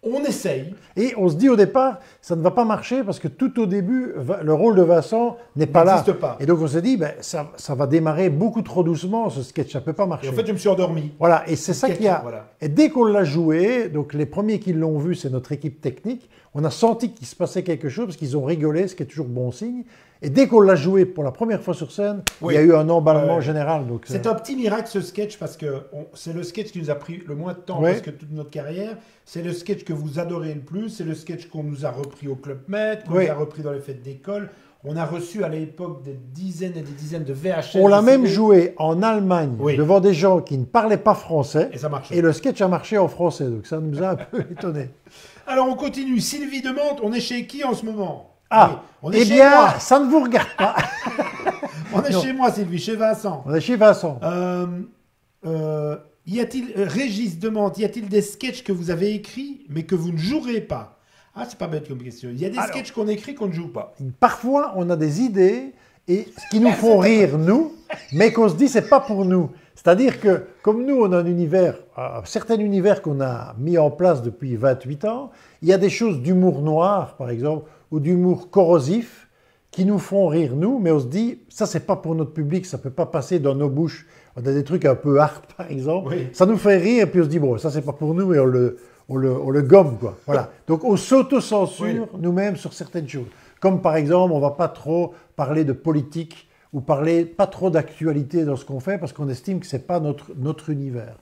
On essaye. Et on se dit au départ, ça ne va pas marcher parce que tout au début, le rôle de Vincent n'est pas là. Pas. Et donc on s'est dit, ça va démarrer beaucoup trop doucement, ce sketch, ça ne peut pas marcher. Et en fait, je me suis endormi. Voilà, et c'est ça qu'il y a. Voilà. Et dès qu'on l'a joué, donc les premiers qui l'ont vu, c'est notre équipe technique, on a senti qu'il se passait quelque chose parce qu'ils ont rigolé, ce qui est toujours bon signe. Et dès qu'on l'a joué pour la première fois sur scène, il y a eu un emballement général. C'est un petit miracle ce sketch parce que c'est le sketch qui nous a pris le moins de temps presque toute notre carrière. C'est le sketch que vous adorez le plus. C'est le sketch qu'on nous a repris au Club Med, qu'on nous a repris dans les fêtes d'école. On a reçu à l'époque des dizaines et des dizaines de VHS. On l'a même joué en Allemagne devant des gens qui ne parlaient pas français. Et ça marchait. Et le sketch a marché en français. Donc ça nous a un peu étonnés. Alors on continue. Sylvie demande, on est chez qui en ce moment? Eh bien, ça ne vous regarde pas. On est chez moi, Sylvie, chez Vincent. On est chez Vincent. Régis demande, y a-t-il des sketchs que vous avez écrits, mais que vous ne jouerez pas? Ah, c'est pas bête comme question. Il y a des sketchs qu'on écrit qu'on ne joue pas. Parfois, on a des idées qui nous font rire, nous, mais qu'on se dit, c'est pas pour nous. C'est-à-dire que, comme nous, on a un certain univers qu'on a mis en place depuis 28 ans, il y a des choses d'humour noir, par exemple, ou d'humour corrosif, qui nous font rire, nous, mais on se dit, ça, c'est pas pour notre public, ça peut pas passer dans nos bouches. On a des trucs un peu hard, par exemple. Ça nous fait rire, et puis on se dit, bon, ça, c'est pas pour nous, et on le gomme, quoi. Voilà. Donc, on s'auto-censure nous-mêmes sur certaines choses. Comme, par exemple, on va pas trop parler de politique, ou parler pas trop d'actualité dans ce qu'on fait, parce qu'on estime que c'est pas notre univers.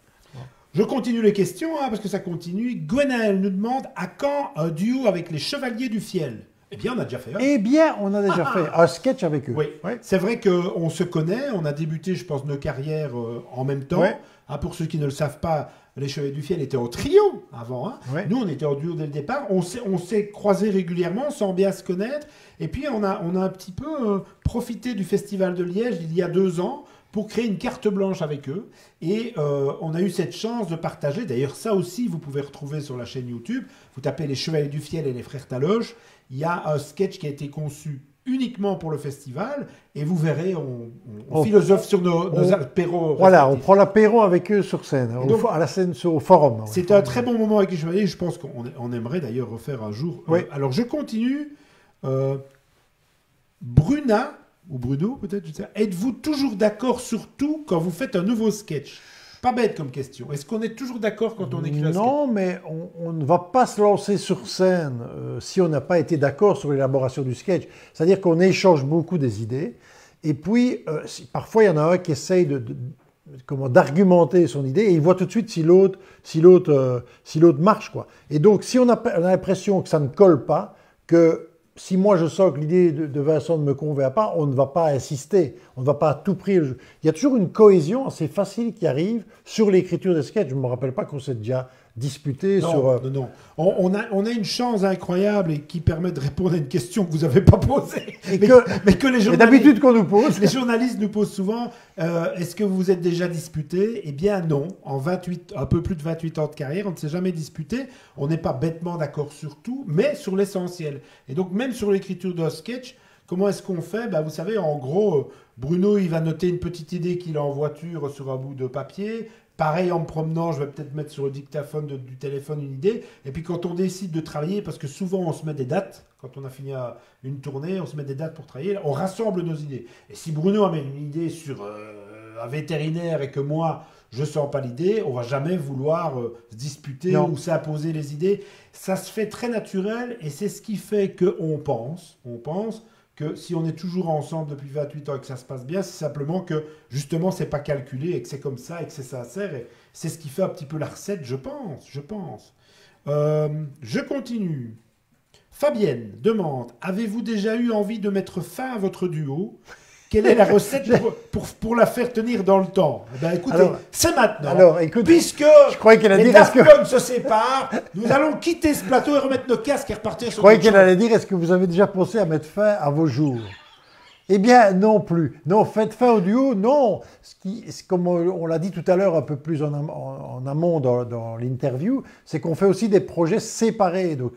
Je continue les questions, hein, parce que ça continue. Gwenaël nous demande, à quand un duo avec les Chevaliers du Fiel? Eh bien, on a déjà fait un. Eh bien, on a déjà fait un sketch avec eux. Oui, c'est vrai qu'on se connaît, on a débuté, je pense, nos carrières en même temps. Ouais. Hein, pour ceux qui ne le savent pas, les Chevaliers du Fiel étaient en trio avant. Hein. Ouais. Nous, on était en duo dès le départ. On s'est croisés régulièrement sans bien se connaître. Et puis, on a un petit peu profité du Festival de Liège il y a 2 ans pour créer une carte blanche avec eux. Et on a eu cette chance de partager. D'ailleurs, ça aussi, vous pouvez retrouver sur la chaîne YouTube. Vous tapez les Chevaliers du Fiel et les Frères Taloche. Il y a un sketch qui a été conçu uniquement pour le festival. Et vous verrez, on philosophe sur nos apéros. Voilà, on prend l'apéro avec eux sur scène, donc, à la scène, au forum. C'est un très bon moment avec les Chevaliers. Je pense qu'on aimerait d'ailleurs refaire un jour. Oui. Alors, je continue. Bruna, ou Bruno peut-être, je sais pas. Êtes-vous toujours d'accord sur tout quand vous faites un nouveau sketch? Pas bête comme question. Est-ce qu'on est toujours d'accord quand on écrit un sketch? Non, mais on ne va pas se lancer sur scène si on n'a pas été d'accord sur l'élaboration du sketch. C'est-à-dire qu'on échange beaucoup des idées. Et puis, parfois, il y en a un qui essaye d'argumenter son idée et il voit tout de suite si l'autre marche, quoi. Et donc, si on a l'impression que ça ne colle pas, que si moi je sens que l'idée de Vincent ne me convient pas, on ne va pas insister, on ne va pas à tout prix. Il y a toujours une cohésion assez facile qui arrive sur l'écriture des sketchs. Je ne me rappelle pas qu'on s'est déjà disputé sur... Non. On a une chance incroyable et qui permet de répondre à une question que vous n'avez pas posée. Mais que les journalistes... d'habitude qu'on nous pose. Les journalistes nous posent souvent, est-ce que vous vous êtes déjà disputé? Eh bien non. En un peu plus de 28 ans de carrière, on ne s'est jamais disputé. On n'est pas bêtement d'accord sur tout, mais sur l'essentiel. Et donc même sur l'écriture d'un sketch, comment est-ce qu'on fait? Vous savez, en gros, Bruno, il va noter une petite idée qu'il a en voiture sur un bout de papier. Pareil, en me promenant, je vais peut-être mettre sur le dictaphone du téléphone une idée. Et puis quand on décide de travailler, parce que souvent on se met des dates, quand on a fini une tournée, on se met des dates pour travailler, on rassemble nos idées. Et si Bruno amène une idée sur un vétérinaire et que moi, je ne sens pas l'idée, on ne va jamais vouloir se disputer ou s'imposer les idées. Ça se fait très naturel et c'est ce qui fait qu'on pense que si on est toujours ensemble depuis 28 ans et que ça se passe bien, c'est simplement que justement c'est pas calculé et que c'est comme ça et que c'est sincère. Et c'est ce qui fait un petit peu la recette, je pense. Je continue. Fabienne demande, avez-vous déjà eu envie de mettre fin à votre duo? Quelle est la recette pour la faire tenir dans le temps? Écoutez, c'est maintenant. Alors, écoute, puisque je croyais qu'elle allait les dire, Daft Punk se séparent, nous allons quitter ce plateau et remettre nos casques et repartir sur je croyais notre qu'elle chemin. allait dire, est-ce que vous avez déjà pensé à mettre fin à vos jours? Eh bien, non plus. Non, faites fin au duo, non. Comme on l'a dit tout à l'heure, un peu plus en amont dans l'interview, c'est qu'on fait aussi des projets séparés. Donc,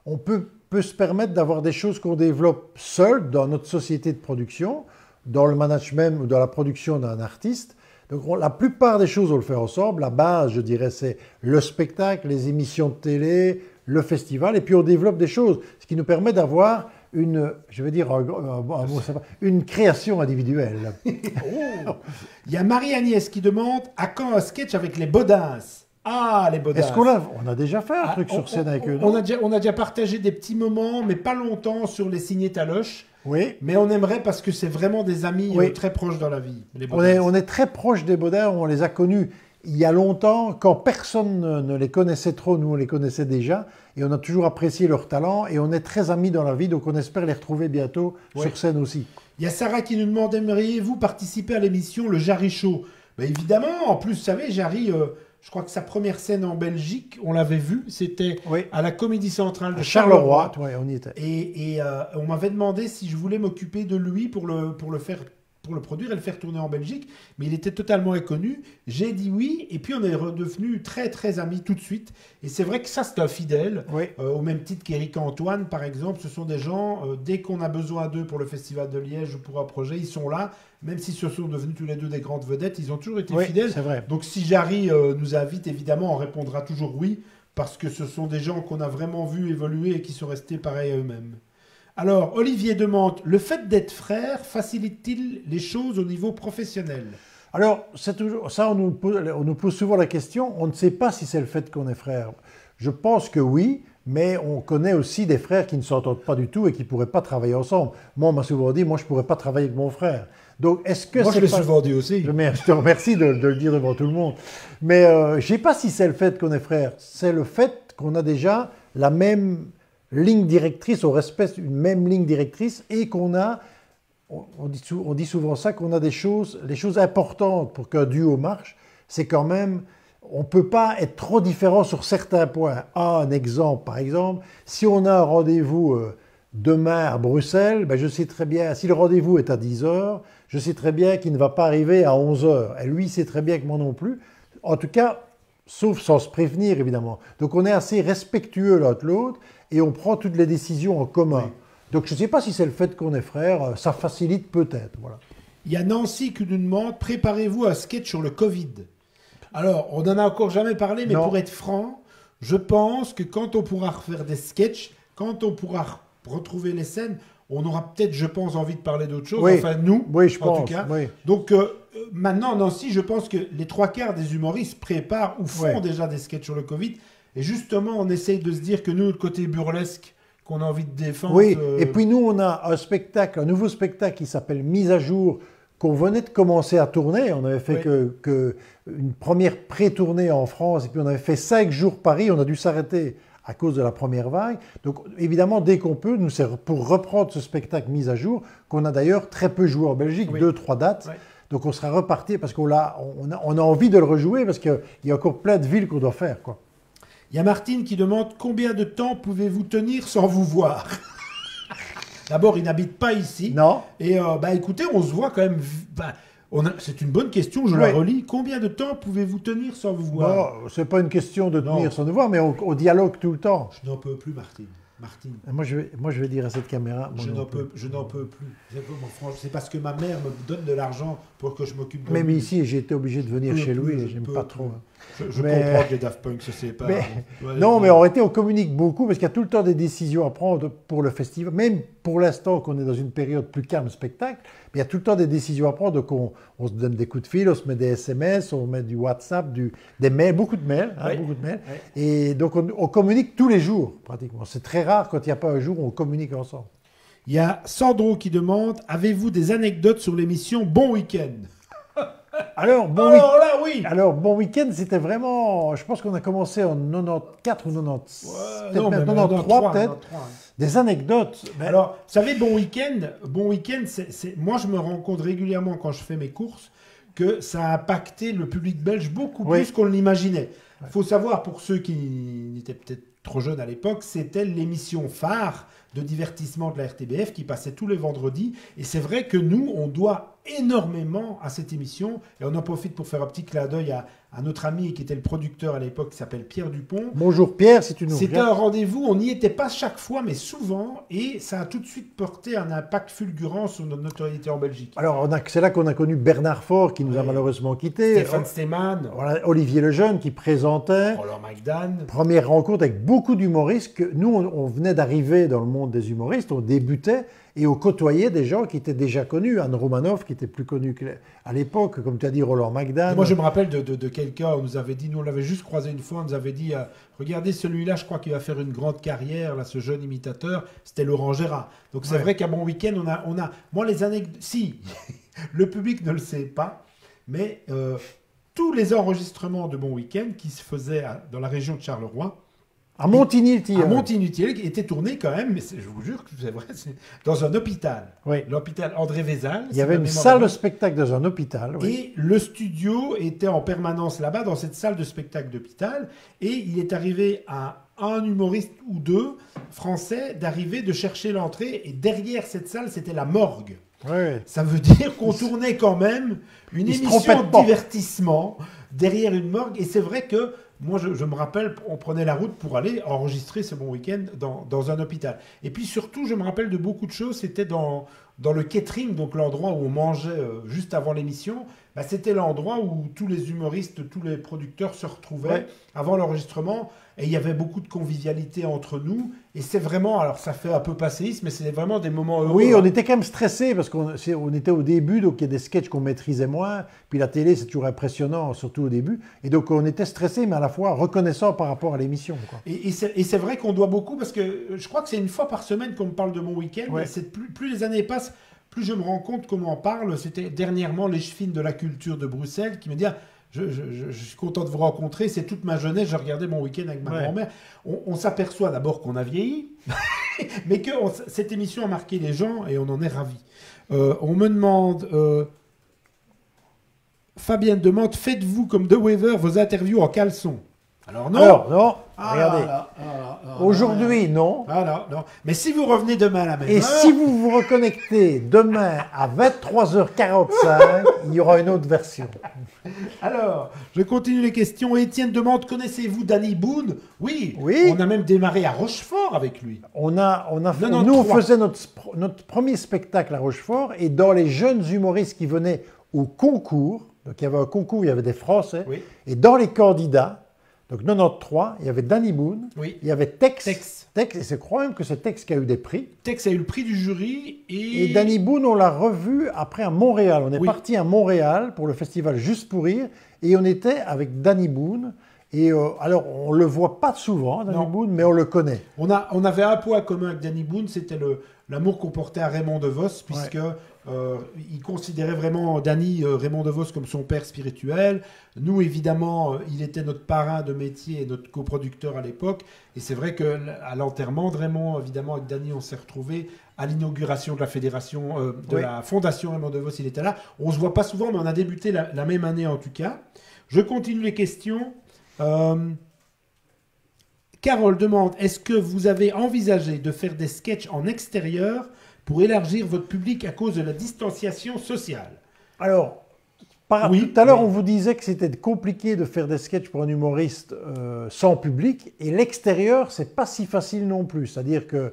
on peut se permettre d'avoir des choses qu'on développe seul dans notre société de production, dans le management ou dans la production d'un artiste. Donc, la plupart des choses, on le fait ensemble. La base, je dirais, c'est le spectacle, les émissions de télé, le festival, et puis on développe des choses, ce qui nous permet d'avoir une création individuelle. Oh. Il y a Marie-Agnès qui demande, à quand un sketch avec les Bodins? Ah, les Bodins. Est-ce qu'on a déjà fait un truc sur scène avec eux? On a déjà partagé des petits moments, mais pas longtemps sur les signés Taloche. Oui. Mais on aimerait parce que c'est vraiment des amis très proches dans la vie. Les on est très proches des Bodins, on les a connus il y a longtemps, quand personne ne les connaissait trop, nous on les connaissait déjà, et on a toujours apprécié leur talent, et on est très amis dans la vie, donc on espère les retrouver bientôt sur scène aussi. Il y a Sarah qui nous demande, aimeriez-vous participer à l'émission Le Jarry Show? Évidemment, en plus, vous savez, Jarry, je crois que sa première scène en Belgique, on l'avait vu, c'était à la Comédie Centrale de Charleroi. Oui, on y était. Et on m'avait demandé si je voulais m'occuper de lui pour le produire et le faire tourner en Belgique, mais il était totalement inconnu. J'ai dit oui, et puis on est redevenus très très amis tout de suite. Et c'est vrai que ça, c'est un fidèle, au même titre qu'Éric Antoine, par exemple. Ce sont des gens, dès qu'on a besoin d'eux pour le Festival de Liège ou pour un projet, ils sont là. Même s'ils se sont devenus tous les deux des grandes vedettes, ils ont toujours été fidèles. C'est vrai. Donc si Jarry nous invite, évidemment, on répondra toujours oui, parce que ce sont des gens qu'on a vraiment vus évoluer et qui sont restés pareils à eux-mêmes. Alors, Olivier demande, le fait d'être frère facilite-t-il les choses au niveau professionnel? Alors, c'est toujours ça, on nous pose souvent la question, on ne sait pas si c'est le fait qu'on est frère. Je pense que oui, mais on connaît aussi des frères qui ne s'entendent pas du tout et qui ne pourraient pas travailler ensemble. Moi, on m'a souvent dit, moi, je ne pourrais pas travailler avec mon frère. Donc, est-ce que moi, je c'est l'ai pas... souvent dit aussi. Je te remercie de le dire devant tout le monde. Mais je ne sais pas si c'est le fait qu'on est frères. C'est le fait qu'on a déjà la même ligne directrice, on respecte une même ligne directrice et qu'on a, on dit souvent ça, qu'on a les choses importantes pour qu'un duo marche. C'est quand même, on ne peut pas être trop différent sur certains points. Un exemple, par exemple, si on a un rendez-vous demain à Bruxelles, ben je sais très bien, si le rendez-vous est à 10 heures, je sais très bien qu'il ne va pas arriver à 11 heures. Et lui, il sait très bien que moi non plus. En tout cas, sauf sans se prévenir, évidemment. Donc, on est assez respectueux l'un de l'autre et on prend toutes les décisions en commun. Oui. Donc, je ne sais pas si c'est le fait qu'on est frères, ça facilite peut-être. Voilà. Il y a Nancy qui nous demande, préparez-vous un sketch sur le Covid. Alors, on n'en a encore jamais parlé, mais pour être franc, je pense que quand on pourra refaire des sketchs, quand on pourra retrouver les scènes, on aura peut-être, je pense, envie de parler d'autre chose. Oui. Enfin, nous, oui, je en pense, tout cas. Oui. Donc, maintenant, Nancy, je pense que les 3/4 des humoristes préparent ou font déjà des sketchs sur le Covid. Et justement, on essaye de se dire que nous, le côté burlesque qu'on a envie de défendre... Oui, et puis nous, on a un nouveau spectacle qui s'appelle Mise à jour, qu'on venait de commencer à tourner. On avait fait une première pré-tournée en France, et puis on avait fait 5 jours Paris. On a dû s'arrêter à cause de la première vague. Donc évidemment, dès qu'on peut, nous, c'est pour reprendre ce spectacle Mise à jour, qu'on a d'ailleurs très peu joué en Belgique, 2-3 dates. Oui. Donc on sera reparti parce qu'on a envie de le rejouer, parce qu'il y a encore plein de villes qu'on doit faire, quoi. Il y a Martine qui demande combien de temps pouvez-vous tenir sans vous voir. D'abord, il n'habite pas ici. Non. Et écoutez, on se voit quand même. C'est une bonne question, je la relis. Combien de temps pouvez-vous tenir sans vous voir? Ce n'est pas une question de tenir sans nous voir, mais on dialogue tout le temps. Je n'en peux plus, Martine. Moi, je vais dire à cette caméra... Je n'en peux plus. C'est parce que ma mère me donne de l'argent pour que je m'occupe de lui. Même ici, j'ai été obligé de venir chez lui et j'aime pas trop. Je comprends que les Daft Punk se séparent. Mais en réalité, on communique beaucoup parce qu'il y a tout le temps des décisions à prendre pour le festival. Même pour l'instant qu'on est dans une période plus calme spectacle, il y a tout le temps des décisions à prendre. Donc on se donne des coups de fil, on se met des SMS, on met du WhatsApp, des mails, beaucoup de mails. Beaucoup de mails. Et donc on communique tous les jours pratiquement. C'est très rare quand il n'y a pas un jour où on communique ensemble. Il y a Sandro qui demande, avez-vous des anecdotes sur l'émission Bon Week-end? Alors, Bon Week-end, c'était vraiment... Je pense qu'on a commencé en 94 ou 96, peut-être. 93, des anecdotes. Alors, vous savez, Bon Week-end, moi, je me rends compte régulièrement quand je fais mes courses que ça a impacté le public belge beaucoup plus qu'on l'imaginait. Il faut savoir, pour ceux qui étaient peut-être trop jeunes à l'époque, c'était l'émission phare de divertissement de la RTBF qui passait tous les vendredis. Et c'est vrai que nous, on doit énormément à cette émission. Et on en profite pour faire un petit clin d'œil à notre ami qui était le producteur à l'époque, qui s'appelle Pierre Dupont. Bonjour Pierre, si tu nous regardes. C'était un rendez-vous, on n'y était pas chaque fois, mais souvent. Et ça a tout de suite porté un impact fulgurant sur notre notoriété en Belgique. Alors, c'est là qu'on a connu Bernard Faure, qui nous a malheureusement quittés. Stéphane Stéman. Olivier Lejeune, qui présentait. Roland McDan. Première rencontre avec beaucoup d'humoristes. Nous, on venait d'arriver dans le monde des humoristes, on débutait. Et on côtoyait des gens qui étaient déjà connus. Anne Romanoff, qui était plus connu à l'époque, comme tu as dit, Roland McDan. Moi, je me rappelle de quelqu'un, on nous avait dit, nous on l'avait juste croisé une fois, on nous avait dit, regardez celui-là, je crois qu'il va faire une grande carrière, là, ce jeune imitateur, c'était Laurent Gérard. Donc c'est vrai qu'à Bon Week-end, on a... Moi, les anecdotes... Si, le public ne le sait pas, mais tous les enregistrements de Bon Week-end qui se faisaient dans la région de Charleroi, à Montigny-le-Tilleul. À Montigny-le-Tilleul, était tourné quand même, mais je vous jure que c'est vrai, dans un hôpital. Oui. L'hôpital André Vézal. Il y avait une salle de spectacle dans un hôpital. Oui. Et le studio était en permanence là-bas, dans cette salle de spectacle d'hôpital. Et il est arrivé à un humoriste ou deux français d'arriver, de chercher l'entrée. Et derrière cette salle, c'était la morgue. Oui. Ça veut dire qu'on tournait quand même une émission de divertissement derrière une morgue. Et c'est vrai que moi, je me rappelle, on prenait la route pour aller enregistrer ce Bon Week-end dans un hôpital. Et puis surtout, je me rappelle de beaucoup de choses. C'était dans le catering, donc l'endroit où on mangeait juste avant l'émission. Bah, c'était l'endroit où tous les humoristes, tous les producteurs se retrouvaient avant l'enregistrement. Et il y avait beaucoup de convivialité entre nous. Et c'est vraiment, alors ça fait un peu passéiste, mais c'est vraiment des moments heureux. Oui, on était quand même stressés parce qu'on était au début, donc il y a des sketchs qu'on maîtrisait moins. Puis la télé, c'est toujours impressionnant, surtout au début. Et donc on était stressés, mais à la fois reconnaissants par rapport à l'émission. Et c'est vrai qu'on doit beaucoup, parce que je crois que c'est une fois par semaine qu'on me parle de Mon Week-end. Ouais. Plus les années passent, plus je me rends compte comment on parle. C'était dernièrement l'échevine de la culture de Bruxelles qui me dit je suis content de vous rencontrer, c'est toute ma jeunesse, je regardais mon week-end avec ma grand-mère. On s'aperçoit d'abord qu'on a vieilli, mais que cette émission a marqué les gens et on en est ravis. On me demande... Fabienne demande, faites-vous comme De Wever vos interviews en caleçon? Alors non. Alors non, regardez. Aujourd'hui, non. Non. Mais si vous revenez demain à la même heure... Et si vous vous reconnectez demain à 23h45, il y aura une autre version. Alors, je continue les questions. Étienne demande, connaissez-vous Danny Boone? Oui. On a même démarré à Rochefort avec lui. Nous, on faisait notre premier spectacle à Rochefort et dans les jeunes humoristes qui venaient au concours, donc il y avait un concours, il y avait des Français, et dans les candidats, donc 93, il y avait Danny Boone, il y avait Tex, et c'est crois même que c'est Tex qui a eu des prix. Tex a eu le prix du jury. Et Danny Boone, on l'a revu après à Montréal. On est parti à Montréal pour le festival Juste pour rire, et on était avec Danny Boone. Et alors, on ne le voit pas souvent, Danny Boone, mais on le connaît. On avait un point commun avec Danny Boone, c'était l'amour qu'on portait à Raymond DeVos, puisque il considérait vraiment Danny, Raymond DeVos, comme son père spirituel. Nous, évidemment, il était notre parrain de métier et notre coproducteur à l'époque. Et c'est vrai qu'à l'enterrement de Raymond, évidemment, avec Danny, on s'est retrouvés à l'inauguration de la fédération, la fondation Raymond DeVos, il était là. On ne se voit pas souvent, mais on a débuté la même année en tout cas. Je continue les questions. Carole demande, est-ce que vous avez envisagé de faire des sketchs en extérieur pour élargir votre public à cause de la distanciation sociale? Alors, tout à l'heure, on vous disait que c'était compliqué de faire des sketchs pour un humoriste sans public, et l'extérieur, c'est pas si facile non plus. C'est-à-dire que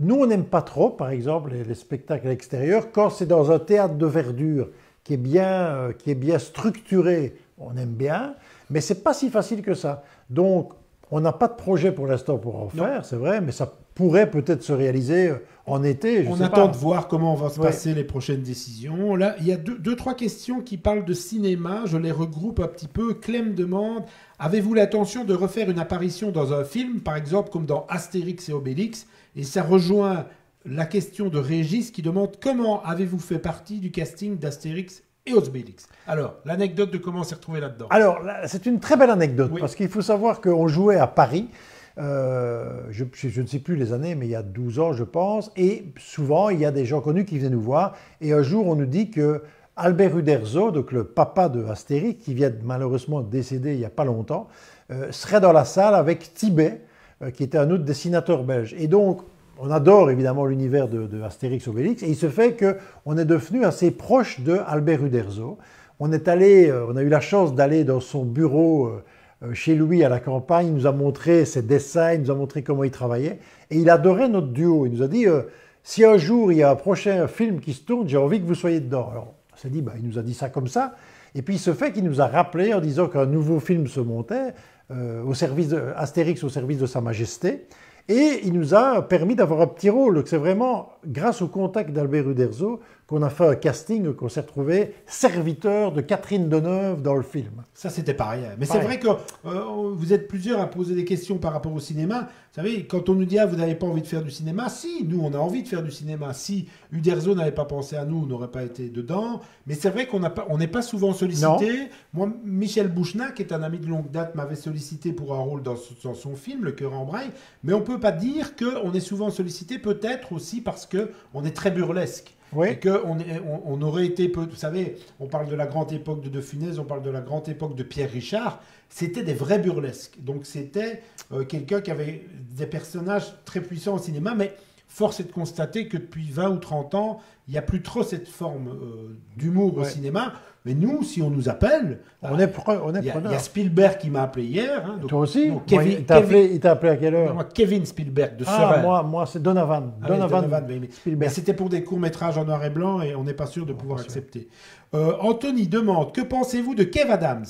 nous, on n'aime pas trop, par exemple, les spectacles à l'extérieur. Quand c'est dans un théâtre de verdure qui est bien structuré, on aime bien, mais c'est pas si facile que ça. Donc, on n'a pas de projet pour l'instant pour en faire, c'est vrai, mais ça pourrait peut-être se réaliser en été. On attend de voir comment vont se passer les prochaines décisions. Là, il y a deux, trois questions qui parlent de cinéma. Je les regroupe un petit peu. Clem demande, avez-vous l'intention de refaire une apparition dans un film, par exemple comme dans Astérix et Obélix? Et ça rejoint la question de Régis qui demande, comment avez-vous fait partie du casting d'Astérix et Obélix? Alors, l'anecdote de comment on s'est retrouvé là-dedans. Alors, c'est une très belle anecdote, parce qu'il faut savoir qu'on jouait à Paris, je ne sais plus les années, mais il y a 12 ans, je pense, et souvent, il y a des gens connus qui venaient nous voir, et un jour, on nous dit que Albert Uderzo, donc le papa de Astérix, qui vient malheureusement décéder il n'y a pas longtemps, serait dans la salle avec Tibet, qui était un autre dessinateur belge. Et donc, on adore évidemment l'univers de Astérix Obélix, et il se fait qu'on est devenu assez proche de Albert Uderzo. On a eu la chance d'aller dans son bureau chez lui à la campagne, il nous a montré ses dessins, il nous a montré comment il travaillait, et il adorait notre duo. Il nous a dit, si un jour il y a un prochain film qui se tourne, j'ai envie que vous soyez dedans. Alors on s'est dit, il nous a dit ça comme ça, et puis il se fait qu'il nous a rappelé en disant qu'un nouveau film se montait, Astérix au service de Sa Majesté, et il nous a permis d'avoir un petit rôle. Donc c'est vraiment grâce au contact d'Albert Uderzo qu'on a fait un casting, qu'on s'est retrouvé serviteur de Catherine Deneuve dans le film. Ça, c'était pas rien. Mais c'est vrai que vous êtes plusieurs à poser des questions par rapport au cinéma. Vous savez, quand on nous dit « Ah, vous n'avez pas envie de faire du cinéma », si, nous, on a envie de faire du cinéma. Si Uderzo n'avait pas pensé à nous, on n'aurait pas été dedans. Mais c'est vrai qu'on n'est pas souvent sollicité. Non. Moi, Michel Bouchna, qui est un ami de longue date, m'avait sollicité pour un rôle dans son film, Le Cœur en braille. Mais on ne peut pas dire qu'on est souvent sollicité, peut-être aussi parce qu'on est très burlesque. Oui. Et qu'on aurait été peu... Vous savez, on parle de la grande époque de Funès, on parle de la grande époque de Pierre Richard. C'était des vrais burlesques. Donc c'était quelqu'un qui avait des personnages très puissants au cinéma, mais force est de constater que depuis 20 ou 30 ans, il n'y a plus trop cette forme d'humour au cinéma. Mais nous, si on nous appelle... On est preneur. Il y a Spielberg qui m'a appelé hier. Hein, donc, toi aussi il t'a appelé à quelle heure? Moi, Kevin Spielberg de Seraing. Moi c'est Donovan. Donovan Spielberg. Mais c'était pour des courts-métrages en noir et blanc et on n'est pas sûr de pouvoir accepter. Anthony demande, que pensez-vous de Kev Adams?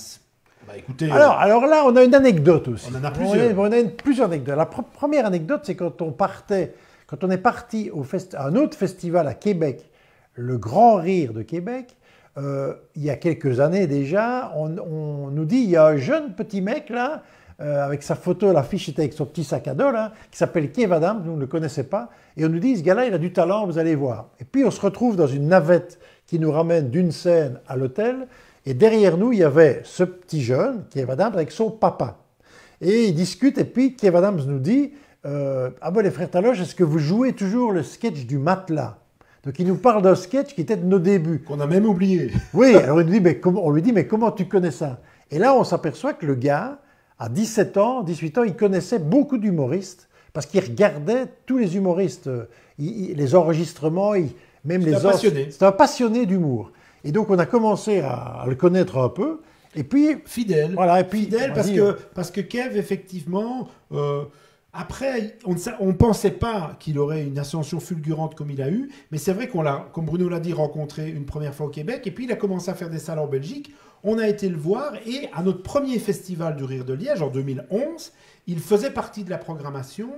Écoutez, alors là, on a une anecdote aussi. On en a plusieurs. On a plusieurs anecdotes. La première anecdote, c'est quand on est parti à un autre festival à Québec, le Grand Rire de Québec, il y a quelques années déjà, on nous dit, il y a un jeune petit mec là, avec sa photo, l'affiche était avec son petit sac à dos, là, qui s'appelle Kev Adams, nous ne le connaissons pas, et on nous dit, ce gars-là, il a du talent, vous allez voir. Et puis on se retrouve dans une navette qui nous ramène d'une scène à l'hôtel, et derrière nous, il y avait ce petit jeune, Kev Adams, avec son papa. Et ils discutent, et puis Kev Adams nous dit, ah ben les frères Taloche, est-ce que vous jouez toujours le sketch du matelas? Donc il nous parle d'un sketch qui était de nos débuts. Qu'on a même oublié. Oui, alors on lui dit, mais comment tu connais ça? Et là, on s'aperçoit que le gars, à 17 ans, 18 ans, il connaissait beaucoup d'humoristes, parce qu'il regardait tous les humoristes, les enregistrements, même les autres. C'était un passionné d'humour. Et donc on a commencé à le connaître un peu, et puis... Fidèle. Voilà, et puis... Fidèle parce que Kev, effectivement... Après, on ne pensait pas qu'il aurait une ascension fulgurante comme il a eu, mais c'est vrai qu'on l'a, comme Bruno l'a dit, rencontré une première fois au Québec, et puis il a commencé à faire des salles en Belgique. On a été le voir, et à notre premier festival du Rire de Liège, en 2011, il faisait partie de la programmation,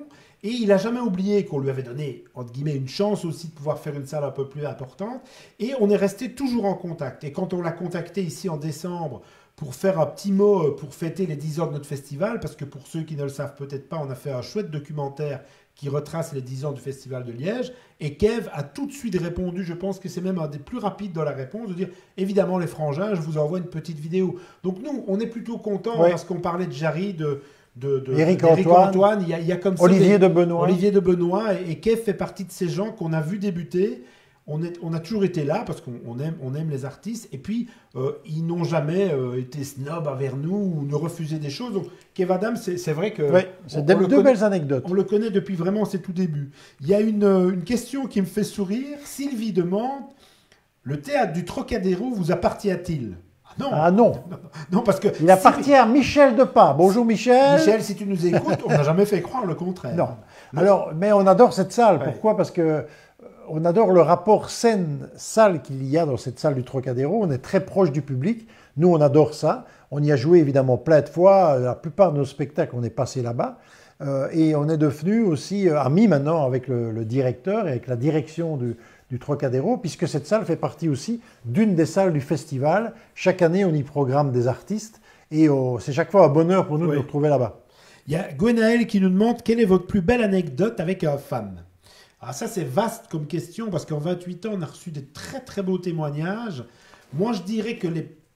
et il n'a jamais oublié qu'on lui avait donné, entre guillemets, une chance aussi de pouvoir faire une salle un peu plus importante, et on est resté toujours en contact. Et quand on l'a contacté ici en décembre, pour faire un petit mot, pour fêter les 10 ans de notre festival, parce que pour ceux qui ne le savent peut-être pas, on a fait un chouette documentaire qui retrace les 10 ans du Festival de Liège, et Kev a tout de suite répondu, je pense que c'est même un des plus rapides dans la réponse, de dire, évidemment les frangins, je vous envoie une petite vidéo. Donc nous, on est plutôt contents, parce qu'on parlait de Jarry, Éric Antoine, il y a comme ça Olivier de Benoît. Olivier de Benoît, et Kev fait partie de ces gens qu'on a vu débuter. On a toujours été là parce qu'on aime les artistes, et puis ils n'ont jamais été snob envers nous ou nous refuser des choses. Donc Kev Adams, c'est vrai que... Oui, c'est deux belles anecdotes. On le connaît depuis vraiment ses tout débuts. Il y a une question qui me fait sourire. Sylvie demande, le théâtre du Trocadéro vous appartient-il? Non. Ah non. Non, parce que... Il appartient à Michel Depas. Bonjour Michel. Michel, si tu nous écoutes, on n'a jamais fait croire le contraire. Non. Alors, mais on adore cette salle. Pourquoi? Parce que on adore le rapport scène-salle qu'il y a dans cette salle du Trocadéro. On est très proche du public. Nous, on adore ça. On y a joué évidemment plein de fois. La plupart de nos spectacles, on est passé là-bas. Et on est devenu aussi amis maintenant avec le directeur et avec la direction du Trocadéro, puisque cette salle fait partie aussi d'une des salles du festival. Chaque année, on y programme des artistes. Et c'est chaque fois un bonheur pour nous de nous retrouver là-bas. Il y a Gwenaël qui nous demande quelle est votre plus belle anecdote avec un fan. Alors ça, c'est vaste comme question, parce qu'en 28 ans, on a reçu des très très beaux témoignages. Moi, je dirais que